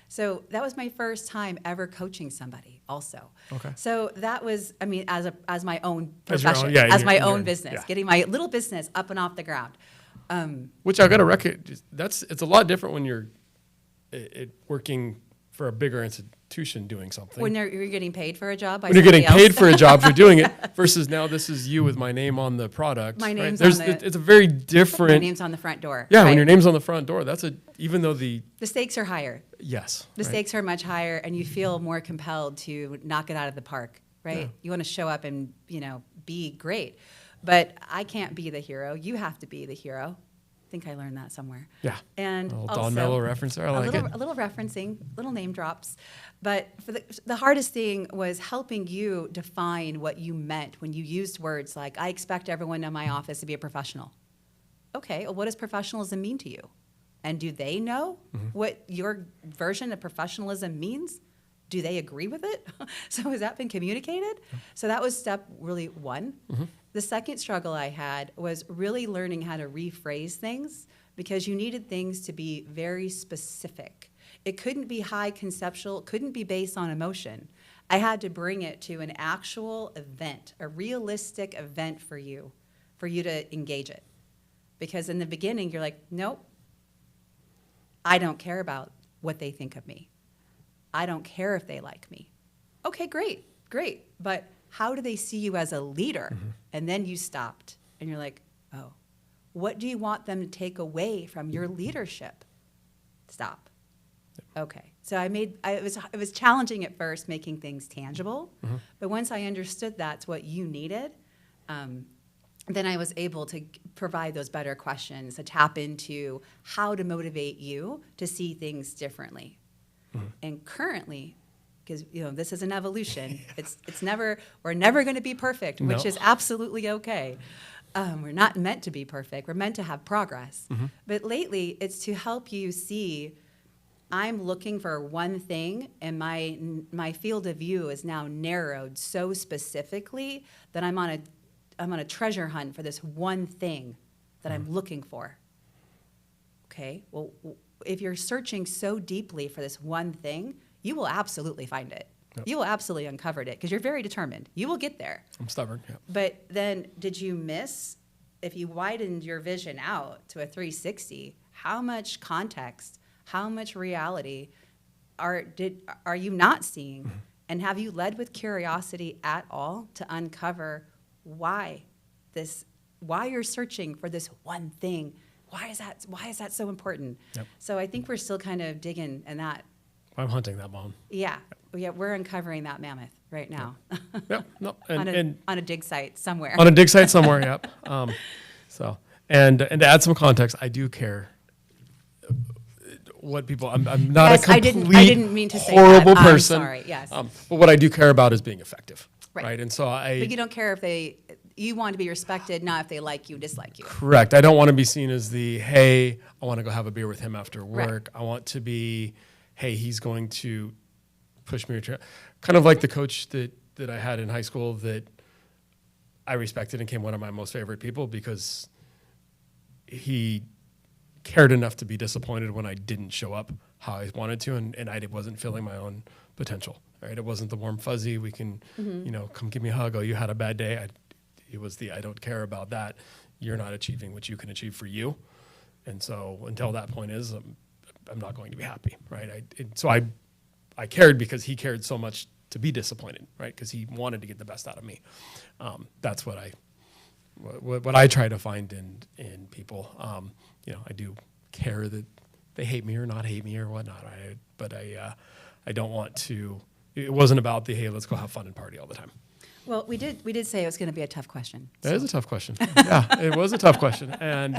So that was my first time ever coaching somebody also. Okay. So that was, as my own As your own- profession, yeah, as in my your- own business, yeah. getting my little business up and off the ground. Which I got to recognize, it's a lot different when you're working for a bigger institution doing something. When you're getting paid for a job by When you're getting somebody paid else. for a job for doing it versus now this is you with my name on the product. My right? name's There's, on the- it's a very My different. name's on the front door. Yeah, when right? your name's on the front door, even though The stakes are higher. yes. The right? stakes are much higher, and you feel more compelled to knock it out of the park, right? Yeah. You want to show up and, be great. But I can't be the hero. You have to be the hero. I think I learned that somewhere. Yeah. And A little also, Don Mello reference there. I like it. a little referencing, little name drops. But for the hardest thing was helping you define what you meant when you used words like, I expect everyone in my office to be a professional. Okay, well, what does professionalism mean to you? And do they know what your version of professionalism means? Do they agree with it? So has that been communicated? So that was step really one. The second struggle I had was really learning how to rephrase things because you needed things to be very specific. It couldn't be high conceptual, couldn't be based on emotion. I had to bring it to an actual event, a realistic event for you to engage it. Because in the beginning, you're like, nope, I don't care about what they think of me. I don't care if they like me. Okay, great. But how do they see you as a leader? And then you stopped and you're like, oh, what do you want them to take away from your leadership? Stop. Okay. So it was challenging at first making things tangible, but once I understood that's what you needed, then I was able to provide those better questions, to tap into how to motivate you to see things differently. And currently, because this is an evolution, we're never going to be perfect, which No. is absolutely okay. We're not meant to be perfect. We're meant to have progress. But lately, it's to help you see I'm looking for one thing, and my field of view is now narrowed so specifically that I'm on a treasure hunt for this one thing that I'm looking for. Okay, well, if you're searching so deeply for this one thing, you will absolutely find it. Yep. You will absolutely uncover it because you're very determined. You will get there. I'm stubborn. Yeah. But then did you miss, if you widened your vision out to a 360, how much context, how much reality are you not seeing? And have you led with curiosity at all to uncover why you're searching for this one thing Why is that so important? Yep. So I think we're still kind of digging in that. I'm hunting that bone. Yeah, we're uncovering that mammoth right now Yep. No. on a dig site somewhere. On a dig site somewhere. Yep. And to add some context, I do care what people. I'm not Yes, a I complete didn't mean to say horrible that. person. I'm sorry. Yes. But what I do care about is being effective. Right. And so But you don't care if you want to be respected, not if they like you, dislike you. Correct. I don't want to be seen as the, hey, I want to go have a beer with him after work. Right. I want to be, hey, he's going to push me. Kind of like the coach that I had in high school that I respected and became one of my most favorite people because he cared enough to be disappointed when I didn't show up how I wanted to, and I wasn't feeling my own potential. Right? It wasn't the warm fuzzy. We can, come give me a hug. Oh, you had a bad day. It was I don't care about that. You're not achieving what you can achieve for you. And so until that point is, I'm not going to be happy. Right. So I cared because he cared so much to be disappointed. Right. Because he wanted to get the best out of me. That's what I try to find in people. I do care that they hate me or not hate me or whatnot. Right? But I don't want to. It wasn't about the, hey, let's go have fun and party all the time. Well, we did say it was going to be a tough question. That is a tough question. Yeah, it was a tough question. And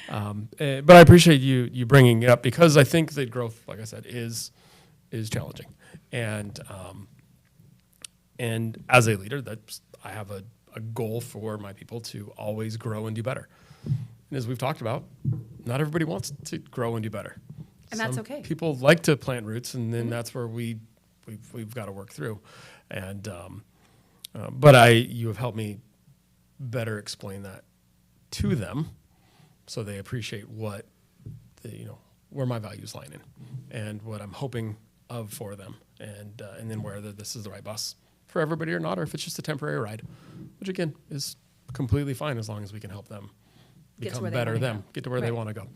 but I appreciate you bringing it up because I think that growth, like I said, is challenging. And as a leader, I have a goal for my people to always grow and do better. And as we've talked about, not everybody wants to grow and do better. And that's okay. People like to plant roots, and then that's where we've got to work through. And but you have helped me better explain that to them, so they appreciate what where my values line in, and what I'm hoping of for them, and then whether this is the right bus for everybody or not, or if it's just a temporary ride, which again is completely fine as long as we can help them become better get to where they want to go.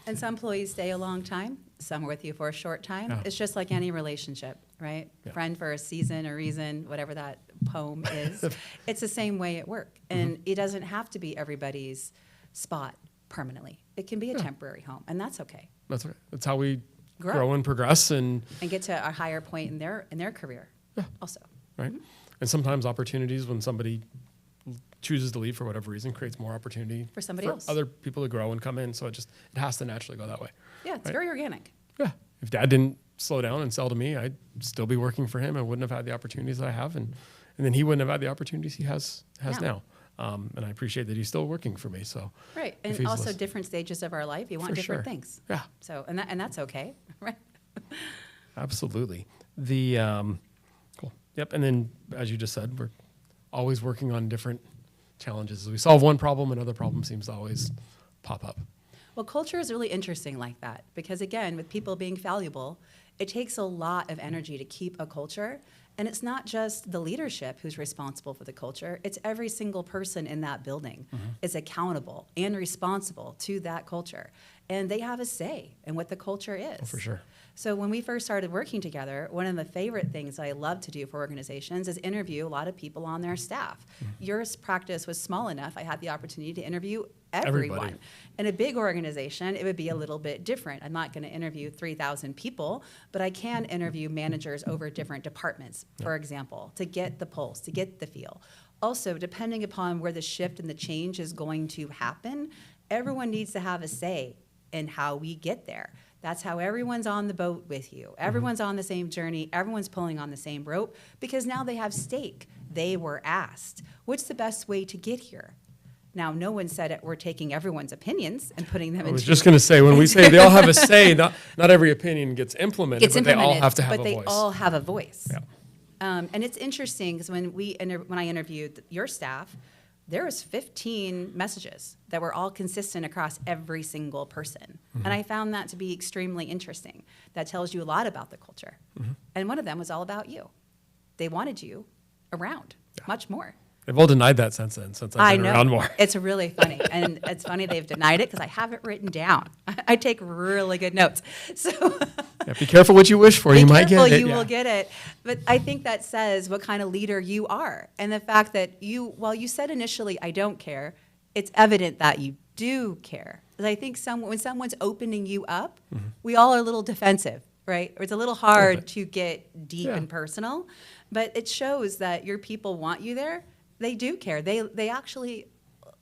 And some employees stay a long time, some are with you for a short time. Yeah. It's just like any relationship, right? Yeah. Friend for a season or reason, whatever that poem is. It's the same way at work. And it doesn't have to be everybody's spot permanently. It can be a temporary home, and that's okay. That's okay. That's how we grow and progress and get to a higher point in their career also. Right. And sometimes opportunities when somebody chooses to leave for whatever reason creates more opportunity For somebody else. other people to grow and come in. So it has to naturally go that way. Yeah, it's right? very organic. Yeah. If Dad didn't slow down and sell to me, I'd still be working for him. I wouldn't have had the opportunities that I have, and then he wouldn't have had the opportunities he has now. And I appreciate that he's still working for me. So Right, and also different stages of our life, you want different things. Yeah. So and that's okay, right? Absolutely. Cool. Yep. And then, as you just said, we're always working on different challenges. As we solve one problem, another problem seems to always pop up. Well, culture is really interesting like that because, again, with people being valuable, it takes a lot of energy to keep a culture. And it's not just the leadership who's responsible for the culture. It's every single person in that building is accountable and responsible to that culture. And they have a say in what the culture is. Oh, for sure. So when we first started working together, one of the favorite things I love to do for organizations is interview a lot of people on their staff. Your practice was small enough. I had the opportunity to interview everyone. Everybody. In a big organization, it would be a little bit different. I'm not going to interview 3,000 people, but I can interview managers over different departments, for example, to get the pulse, to get the feel. Also, depending upon where the shift and the change is going to happen, everyone needs to have a say in how we get there. That's how everyone's on the boat with you. Everyone's on the same journey. Everyone's pulling on the same rope because now they have stake. They were asked, what's the best way to get here? Now, no one said it, we're taking everyone's opinions and putting them into... I was just going to say, when we say they all have a say, not every opinion gets implemented, they all have to have a voice. But they all have a voice. Yeah. And it's interesting because when I interviewed your staff, there was 15 messages that were all consistent across every single person. And I found that to be extremely interesting. That tells you a lot about the culture. And one of them was all about you. They wanted you around much more. They've all denied that since I've been around more. It's really funny. And it's funny they've denied it because I have it written down. I take really good notes. So be careful what you wish for. You might get it. You will get it. But I think that says what kind of leader you are. And the fact that while you said initially, I don't care, it's evident that you do care. 'Cause I think when someone's opening you up, we all are a little defensive, right? Or it's a little hard to get deep and personal, but it shows that your people want you there. They do care. They actually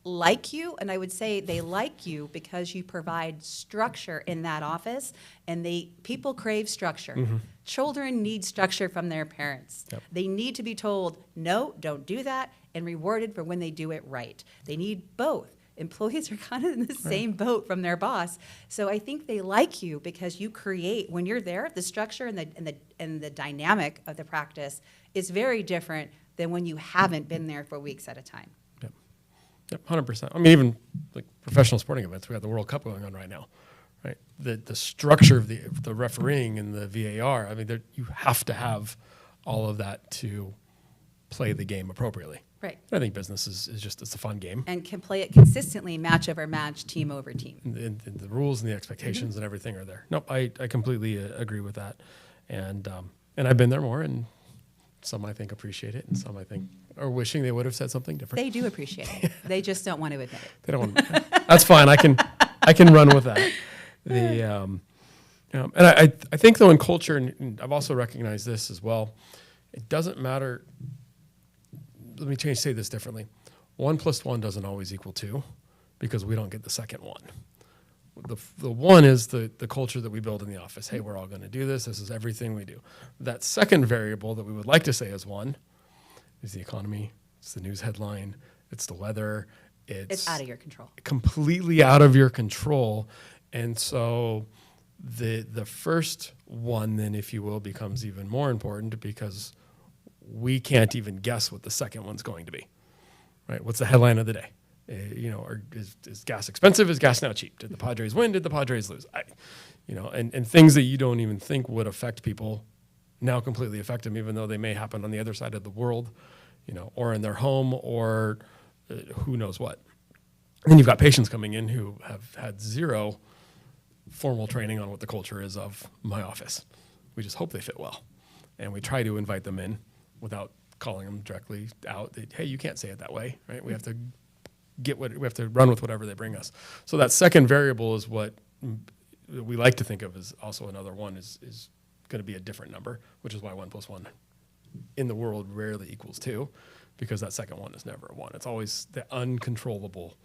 like you, and I would say they like you because you provide structure in that office, and people crave structure. Children need structure from their parents. Yep. They need to be told, no, don't do that, and rewarded for when they do it right. They need both. Employees are kind of in the same boat from their boss. So I think they like you because you create, when you're there, the structure and the dynamic of the practice is very different than when you haven't been there for weeks at a time. Yep, 100%. I mean, even like professional sporting events, we have the World Cup going on right now, right? The structure of the refereeing and the VAR, I mean, you have to have all of that to play the game appropriately. Right. I think business is just, it's a fun game. And can play it consistently, match over match, team over team. And the rules and the expectations and everything are there. Nope, I completely agree with that. And I've been there more, and some I think appreciate it, and some I think are wishing they would have said something different. They do appreciate it. They just don't want to admit it. They don't want to. That's fine. I can run with that. And I think though in culture, and I've also recognized this as well, it doesn't matter. Let me say this differently. 1 + 1 doesn't always equal 2 because we don't get the second one. The one is the culture that we build in the office. Hey, we're all going to do this. This is everything we do. That second variable that we would like to say is 1 is the economy. It's the news headline. It's the weather. It's out of your control. Completely out of your control. And so the first one then, if you will, becomes even more important because we can't even guess what the second one's going to be, right? What's the headline of the day? Is gas expensive? Is gas now cheap? Did the Padres win? Did the Padres lose? And things that you don't even think would affect people now completely affect them, even though they may happen on the other side of the world, or in their home, or who knows what. And then you've got patients coming in who have had zero formal training on what the culture is of my office. We just hope they fit well. And we try to invite them in without calling them directly out. Hey, you can't say it that way, right? We have to we have to run with whatever they bring us. So that second variable is what we like to think of as also another one is going to be a different number, which is why 1 + 1 in the world rarely equals 2, because that second one is never a 1. It's always the uncontrollable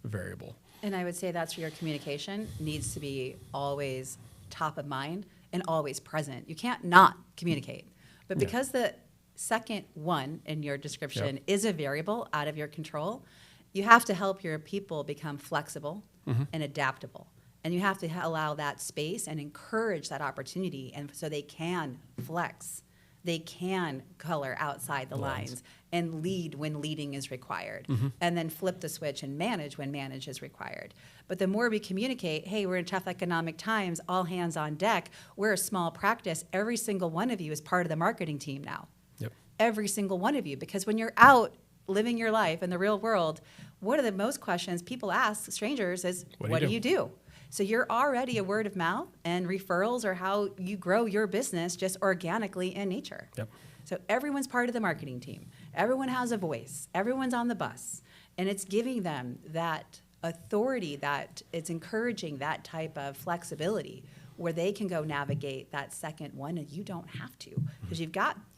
variable. And I would say that's where your communication needs to be always top of mind and always present. You can't not communicate. But because the second one in your description is a variable out of your control, you have to help your people become flexible and adaptable. And you have to allow that space and encourage that opportunity, and so they can flex. They can color outside the lines and lead when leading is required, and then flip the switch and manage when manage is required. But the more we communicate, hey, we're in tough economic times, all hands on deck, we're a small practice, every single one of you is part of the marketing team now. Yep. Every single one of you, because when you're out living your life in the real world, one of the most questions people ask strangers is, what do you do? So you're already a word of mouth, and referrals are how you grow your business just organically in nature. Yep. So everyone's part of the marketing team. Everyone has a voice. Everyone's on the bus. And it's giving them that authority, that it's encouraging that type of flexibility where they can go navigate that second one, and you don't have to, because you've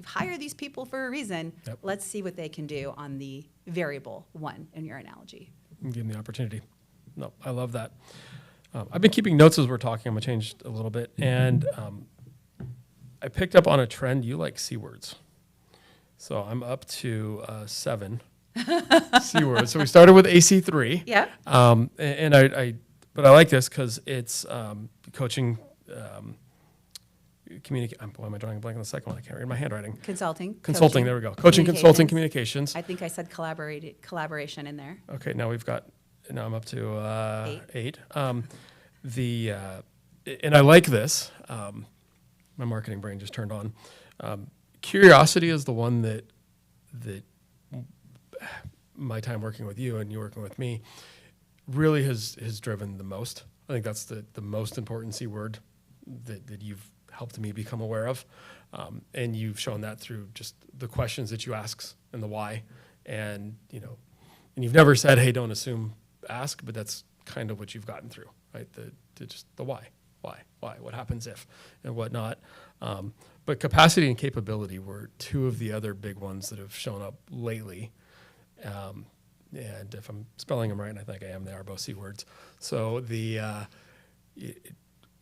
hired these people for a reason. Yep. Let's see what they can do on the variable 1 in your analogy. Give them the opportunity. No, I love that. I've been keeping notes as we're talking. I'm going to change a little bit. And I picked up on a trend. You like C words. So I'm up to 7 C words. So we started with AC3. Yeah. But I like this because it's coaching, why am I drawing a blank on the second one? I can't read my handwriting. Consulting. Consulting, coaching, there we go. Coaching, consulting, communications. I think I said collaboration in there. Okay, now I'm up to 8. And I like this. My marketing brain just turned on. Curiosity is the one that my time working with you and you working with me really has driven the most. I think that's the most important C word that you've helped me become aware of. And you've shown that through just the questions that you ask and the why. And, and you've never said, hey, don't assume, ask, but that's kind of what you've gotten through, right? The why, what happens if, and whatnot. But capacity and capability were two of the other big ones that have shown up lately. And if I'm spelling them right, and I think I am, they are both C words. So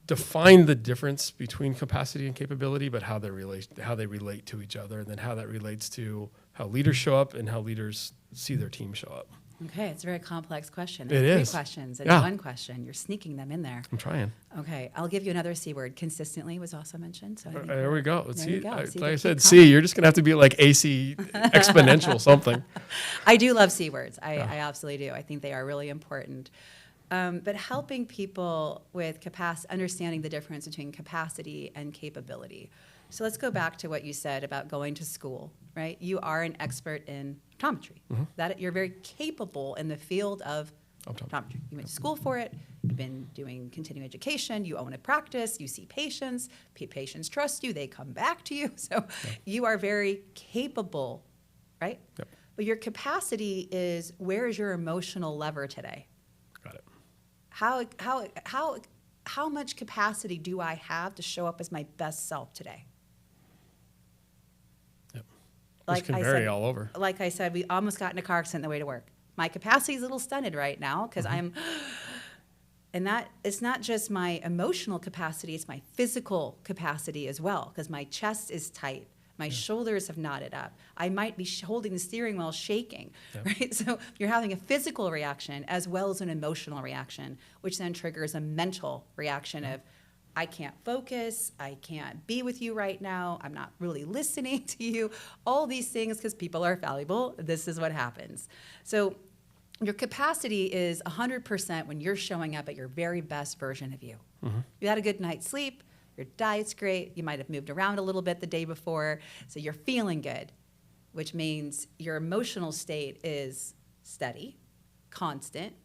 define the difference between capacity and capability, but how they relate to each other, and then how that relates to how leaders show up and how leaders see their team show up. Okay, it's a very complex question. It There's is. 3 questions and Yeah. 1 question. You're sneaking them in there. I'm trying. Okay, I'll give you another C word. Consistently was also mentioned. So I think There we go. there you go. See, Like they I keep said, coming. C, you're just going to have to be like AC exponential something. I do love C words. I absolutely do. I think they are really important. But helping people with capacity, understanding the difference between capacity and capability. So let's go back to what you said about going to school, right? You are an expert in optometry. That you're very capable in the field of optometry. You went to school for it. You've been doing continuing education. You own a practice. You see patients. Patients trust you. They come back to you. So you are very capable, right? Yep. But your capacity is, where is your emotional lever today? Got it. How much capacity do I have to show up as my best self today? Yep. Which can vary all over. Like I said, we almost got in a car accident on the way to work. My capacity is a little stunted right now because and that it's not just my emotional capacity, it's my physical capacity as well, because my chest is tight. My shoulders have knotted up. I might be holding the steering wheel shaking, right? So you're having a physical reaction as well as an emotional reaction, which then triggers a mental reaction of, I can't focus, I can't be with you right now, I'm not really listening to you, all these things, because people are fallible. This is what happens. So your capacity is 100% when you're showing up at your very best version of you. You had a good night's sleep, your diet's great, you might have moved around a little bit the day before, so you're feeling good, which means your emotional state is steady, constant,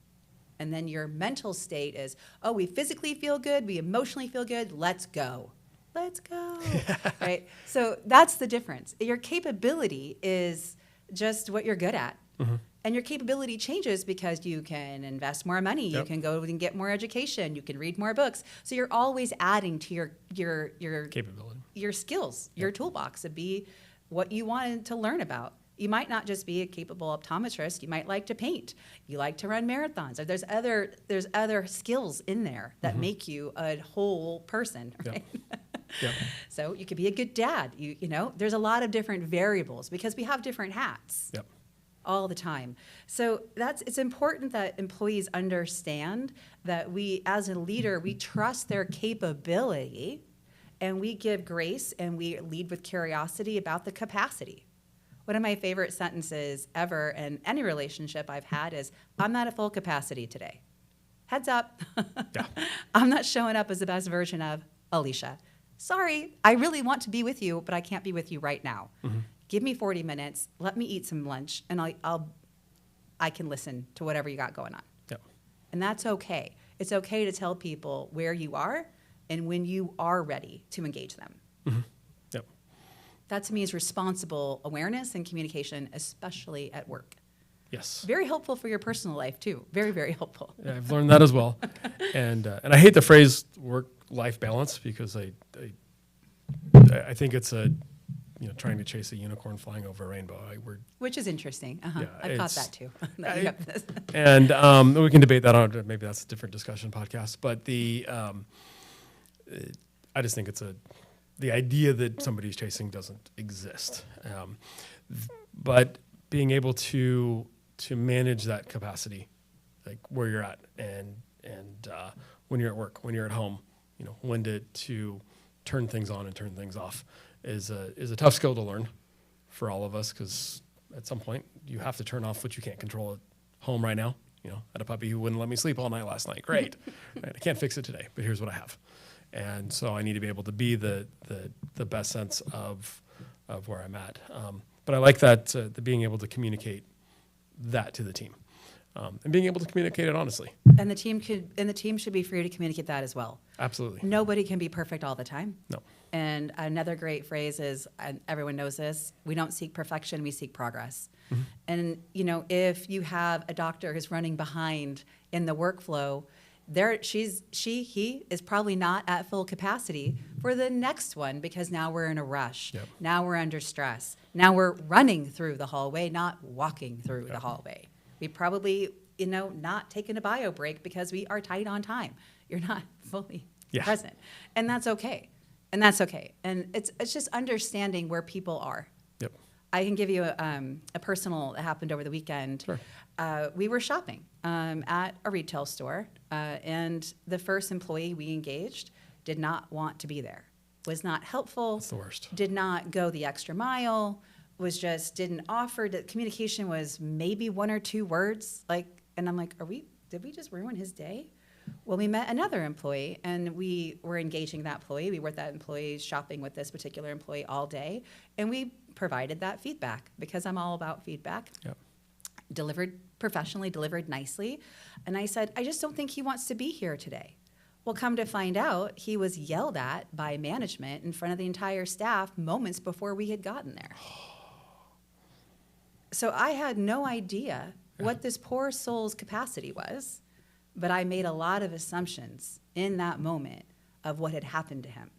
and then your mental state is, oh, we physically feel good, we emotionally feel good, let's go. Let's go, right? So that's the difference. Your capability is just what you're good at. And your capability changes because you can invest more money, you can go and get more education, you can read more books. So you're always adding to your Capability. your skills, your toolbox to be what you wanted to learn about. You might not just be a capable optometrist, you might like to paint, you like to run marathons. Or there's other skills in there that make you a whole person, right? So you could be a good dad. You know, there's a lot of different variables because we have different hats. All the time. So it's important that employees understand that we, as a leader, we trust their capability and we give grace and we lead with curiosity about the capacity. One of my favorite sentences ever in any relationship I've had is, I'm not at full capacity today. Heads up. I'm not showing up as the best version of Alicia. Sorry, I really want to be with you, but I can't be with you right now. Give me 40 minutes, let me eat some lunch, and I can listen to whatever you got going on. And that's okay. It's okay to tell people where you are and when you are ready to engage them. That to me is responsible awareness and communication, especially at work. Yes. Very helpful for your personal life too. Very, very helpful. Yeah, I've learned that as well. And I hate the phrase work-life balance because I think it's trying to chase a unicorn flying over a rainbow. Which is interesting. I've caught that too. And we can debate that on, maybe that's a different discussion podcast. But I just think the idea that somebody's chasing doesn't exist. But being able to manage that capacity, like where you're at, and when you're at work, when you're at home, when to turn things on and turn things off, is a tough skill to learn for all of us, because at some point you have to turn off what you can't control at home right now. I had a puppy who wouldn't let me sleep all night last night. Great. Right, I can't fix it today, but here's what I have. And so I need to be able to be the best sense of where I'm at. But I like that, the being able to communicate that to the team. and being able to communicate it honestly. And the team should be free to communicate that as well. Absolutely. Nobody can be perfect all the time. No. And another great phrase is, and everyone knows this, we don't seek perfection, we seek progress. And if you have a doctor who's running behind in the workflow, he is probably not at full capacity for the next one, because now we're in a rush. Yep. Now we're under stress. Now we're running through the hallway, not walking through the hallway. We probably, not taking a bio break because we are tight on time. You're not fully present. And that's okay. And it's just understanding where people are. Yep. I can give you a personal that happened over the weekend. Sure. We were shopping at a retail store, and the first employee we engaged did not want to be there, was not helpful. That's the worst. Did not go the extra mile, didn't offer. The communication was maybe one or two words. And I'm like, did we just ruin his day? Well, we met another employee, and we were engaging that employee. We were that employee shopping with this particular employee all day, and we provided that feedback because I'm all about feedback. Yep. Delivered professionally, delivered nicely. And I said, I just don't think he wants to be here today. Well, come to find out, he was yelled at by management in front of the entire staff moments before we had gotten there. So I had no idea what this poor soul's capacity was, but I made a lot of assumptions in that moment of what had happened to him.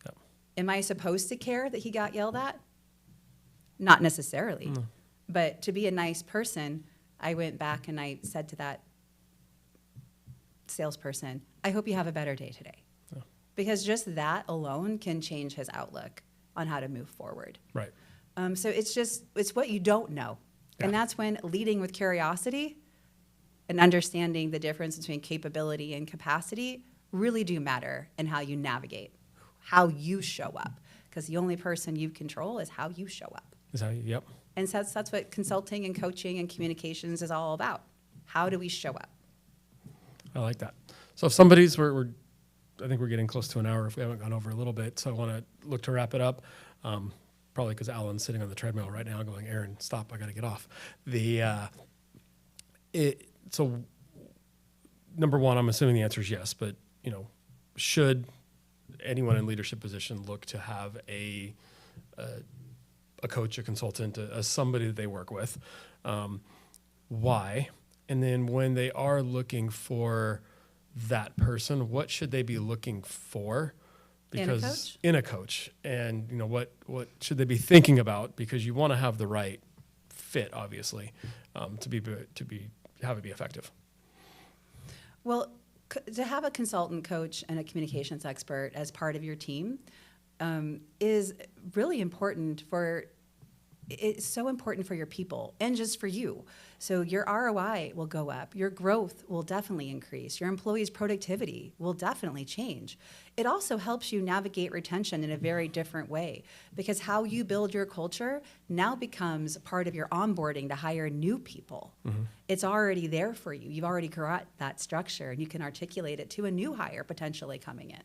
Yep. Am I supposed to care that he got yelled at? Not necessarily. No. But to be a nice person, I went back and I said to that salesperson, I hope you have a better day today. Yeah. Because just that alone can change his outlook on how to move forward. Right. So it's what you don't know. Yeah. And that's when leading with curiosity and understanding the difference between capability and capacity really do matter in how you navigate, how you show up. Because the only person you control is how you show up. Yep. And so that's what consulting and coaching and communications is all about. How do we show up? I like that. So if I think we're getting close to an hour if we haven't gone over a little bit. So I want to look to wrap it up. Probably because Alan's sitting on the treadmill right now going, Aaron, stop, I got to get off. So number one, I'm assuming the answer is yes, but should anyone in leadership position look to have a coach, a consultant, somebody that they work with? Why? And then when they are looking for that person, what should they be looking for? Because in a coach, and what should they be thinking about? Because you want to have the right fit, obviously, to have it be effective. Well, to have a consultant, coach, and a communications expert as part of your team is really important it's so important for your people and just for you. So your ROI will go up. Your growth will definitely increase. Your employees' productivity will definitely change. It also helps you navigate retention in a very different way, because how you build your culture now becomes part of your onboarding to hire new people. Mm-hmm. It's already there for you. You've already got that structure, and you can articulate it to a new hire potentially coming in.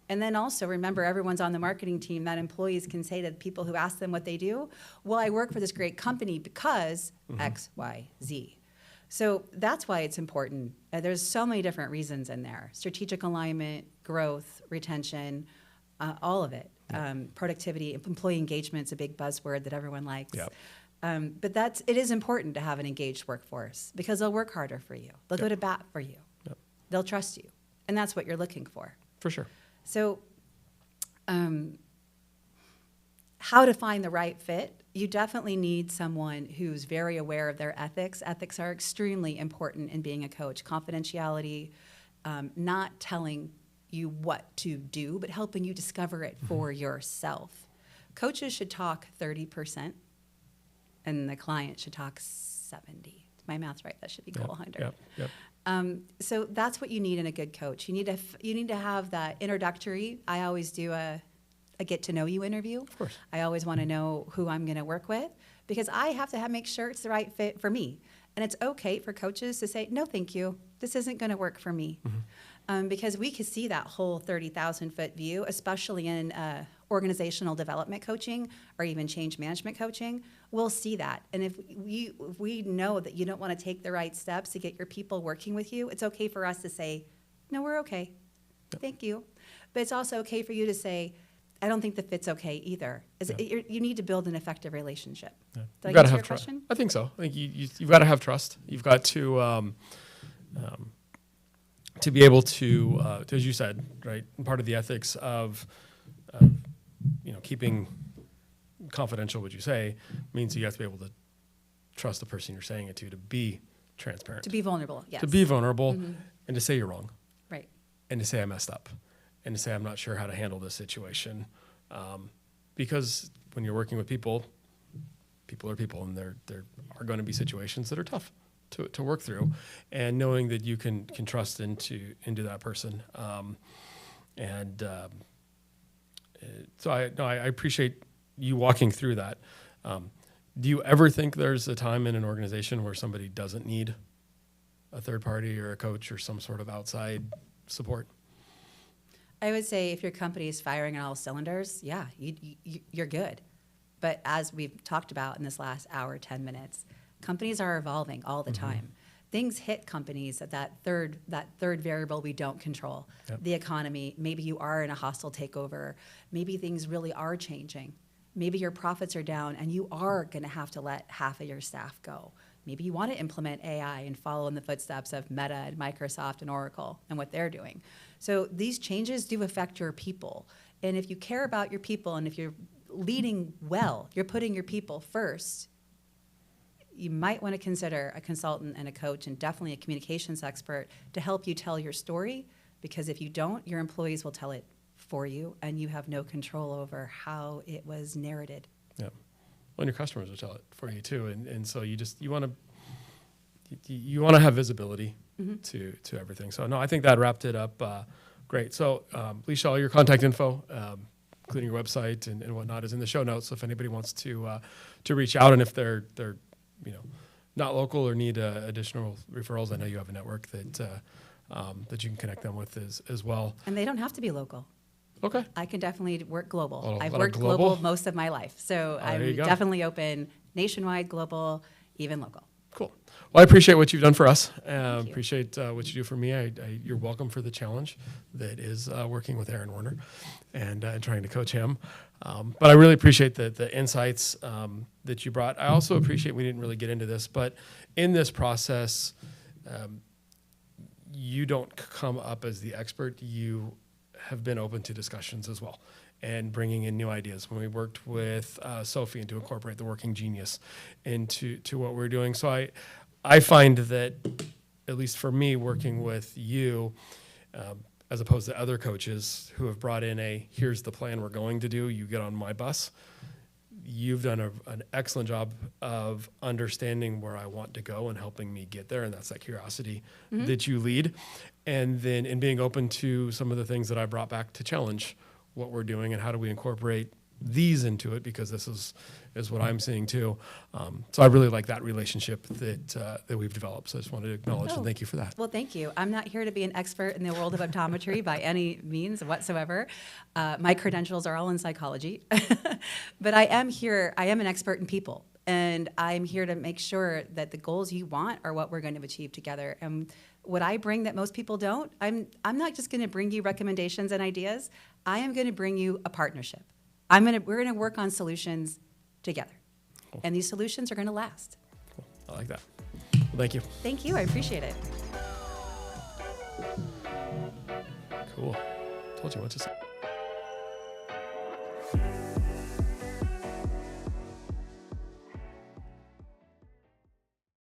And then also remember, everyone's on the marketing team that employees can say to the people who ask them what they do, well, I work for this great company because X, Y, Z. So that's why it's important. There's so many different reasons in there. Strategic alignment, growth, retention, all of it. Productivity, employee engagement's a big buzzword that everyone likes. Yep. But it is important to have an engaged workforce, because they'll work harder for you. They'll go to bat for you. Yep. They'll trust you. And that's what you're looking for. For sure. So how to find the right fit? You definitely need someone who's very aware of their ethics. Ethics are extremely important in being a coach. Confidentiality, not telling you what to do, but helping you discover it for yourself. Coaches should talk 30%, and the client should talk 70. My math's right. That should equal 100. Yep. So that's what you need in a good coach. You need to have that introductory. I always do a get to know you interview. Of course. I always want to know who I'm going to work with, because I have to make sure it's the right fit for me. And it's okay for coaches to say, no, thank you. This isn't going to work for me. Mm-hmm. Because we can see that whole 30,000-foot view, especially in organizational development coaching or even change management coaching, we'll see that. And if we know that you don't want to take the right steps to get your people working with you, it's okay for us to say, no, we're okay. Thank you. But it's also okay for you to say, I don't think the fit's okay either. You need to build an effective relationship. Yeah. Did I answer your question? I think so. I think you've got to have trust. You've got to be able to, as you said, right, part of the ethics of keeping confidential what you say means you have to be able to trust the person you're saying it to be transparent. To be vulnerable, yes. To be vulnerable and to say you're wrong. Right. And to say I messed up. And to say I'm not sure how to handle this situation. Because when you're working with people are people, and there are going to be situations that are tough to work through, and knowing that you can trust into that person. So I appreciate you walking through that. Do you ever think there's a time in an organization where somebody doesn't need a third party or a coach or some sort of outside support? I would say if your company is firing on all cylinders, yeah, you're good. But as we've talked about in this last hour, 10 minutes, companies are evolving all the time. Things hit companies at that third variable we don't control. Yep. The economy, maybe you are in a hostile takeover. Maybe things really are changing. Maybe your profits are down and you are going to have to let half of your staff go. Maybe you want to implement AI and follow in the footsteps of Meta and Microsoft and Oracle and what they're doing. So these changes do affect your people. And if you care about your people and if you're leading well, you're putting your people first, you might want to consider a consultant and a coach and definitely a communications expert to help you tell your story, because if you don't, your employees will tell it for you and you have no control over how it was narrated. Yeah. Well, and your customers will tell it for you too. And so you want to have visibility to everything. So no, I think that wrapped it up great. So Alicia, all your contact info, including your website and whatnot, is in the show notes. So if anybody wants to reach out, and if they're not local or need additional referrals, I know you have a network that you can connect them with as well. And they don't have to be local. Okay. I can definitely work global. I've worked global most of my life. So I'm definitely open nationwide, global, even local. Cool. Well, I appreciate what you've done for us. Appreciate what you do for me. You're welcome for the challenge that is working with Aaron Werner and trying to coach him. But I really appreciate the insights that you brought. I also appreciate, we didn't really get into this, but in this process, you don't come up as the expert. You have been open to discussions as well and bringing in new ideas. When we worked with Sophie and to incorporate the working genius into what we're doing. So I find that, at least for me, working with you, as opposed to other coaches who have brought in here's the plan we're going to do, you get on my bus. You've done an excellent job of understanding where I want to go and helping me get there, and that's that curiosity that you lead. And then in being open to some of the things that I brought back to challenge what we're doing and how do we incorporate these into it, because this is what I'm seeing too. So I really like that relationship that we've developed. So I just wanted to acknowledge and thank you for that. Well, thank you. I'm not here to be an expert in the world of optometry by any means whatsoever. My credentials are all in psychology. But I am an expert in people. And I'm here to make sure that the goals you want are what we're going to achieve together. And what I bring that most people don't, I'm not just going to bring you recommendations and ideas. I am going to bring you a partnership. We're going to work on solutions together. Cool. And these solutions are going to last. Cool. I like that. Well, thank you. Thank you. I appreciate it. Cool. Told you what to say.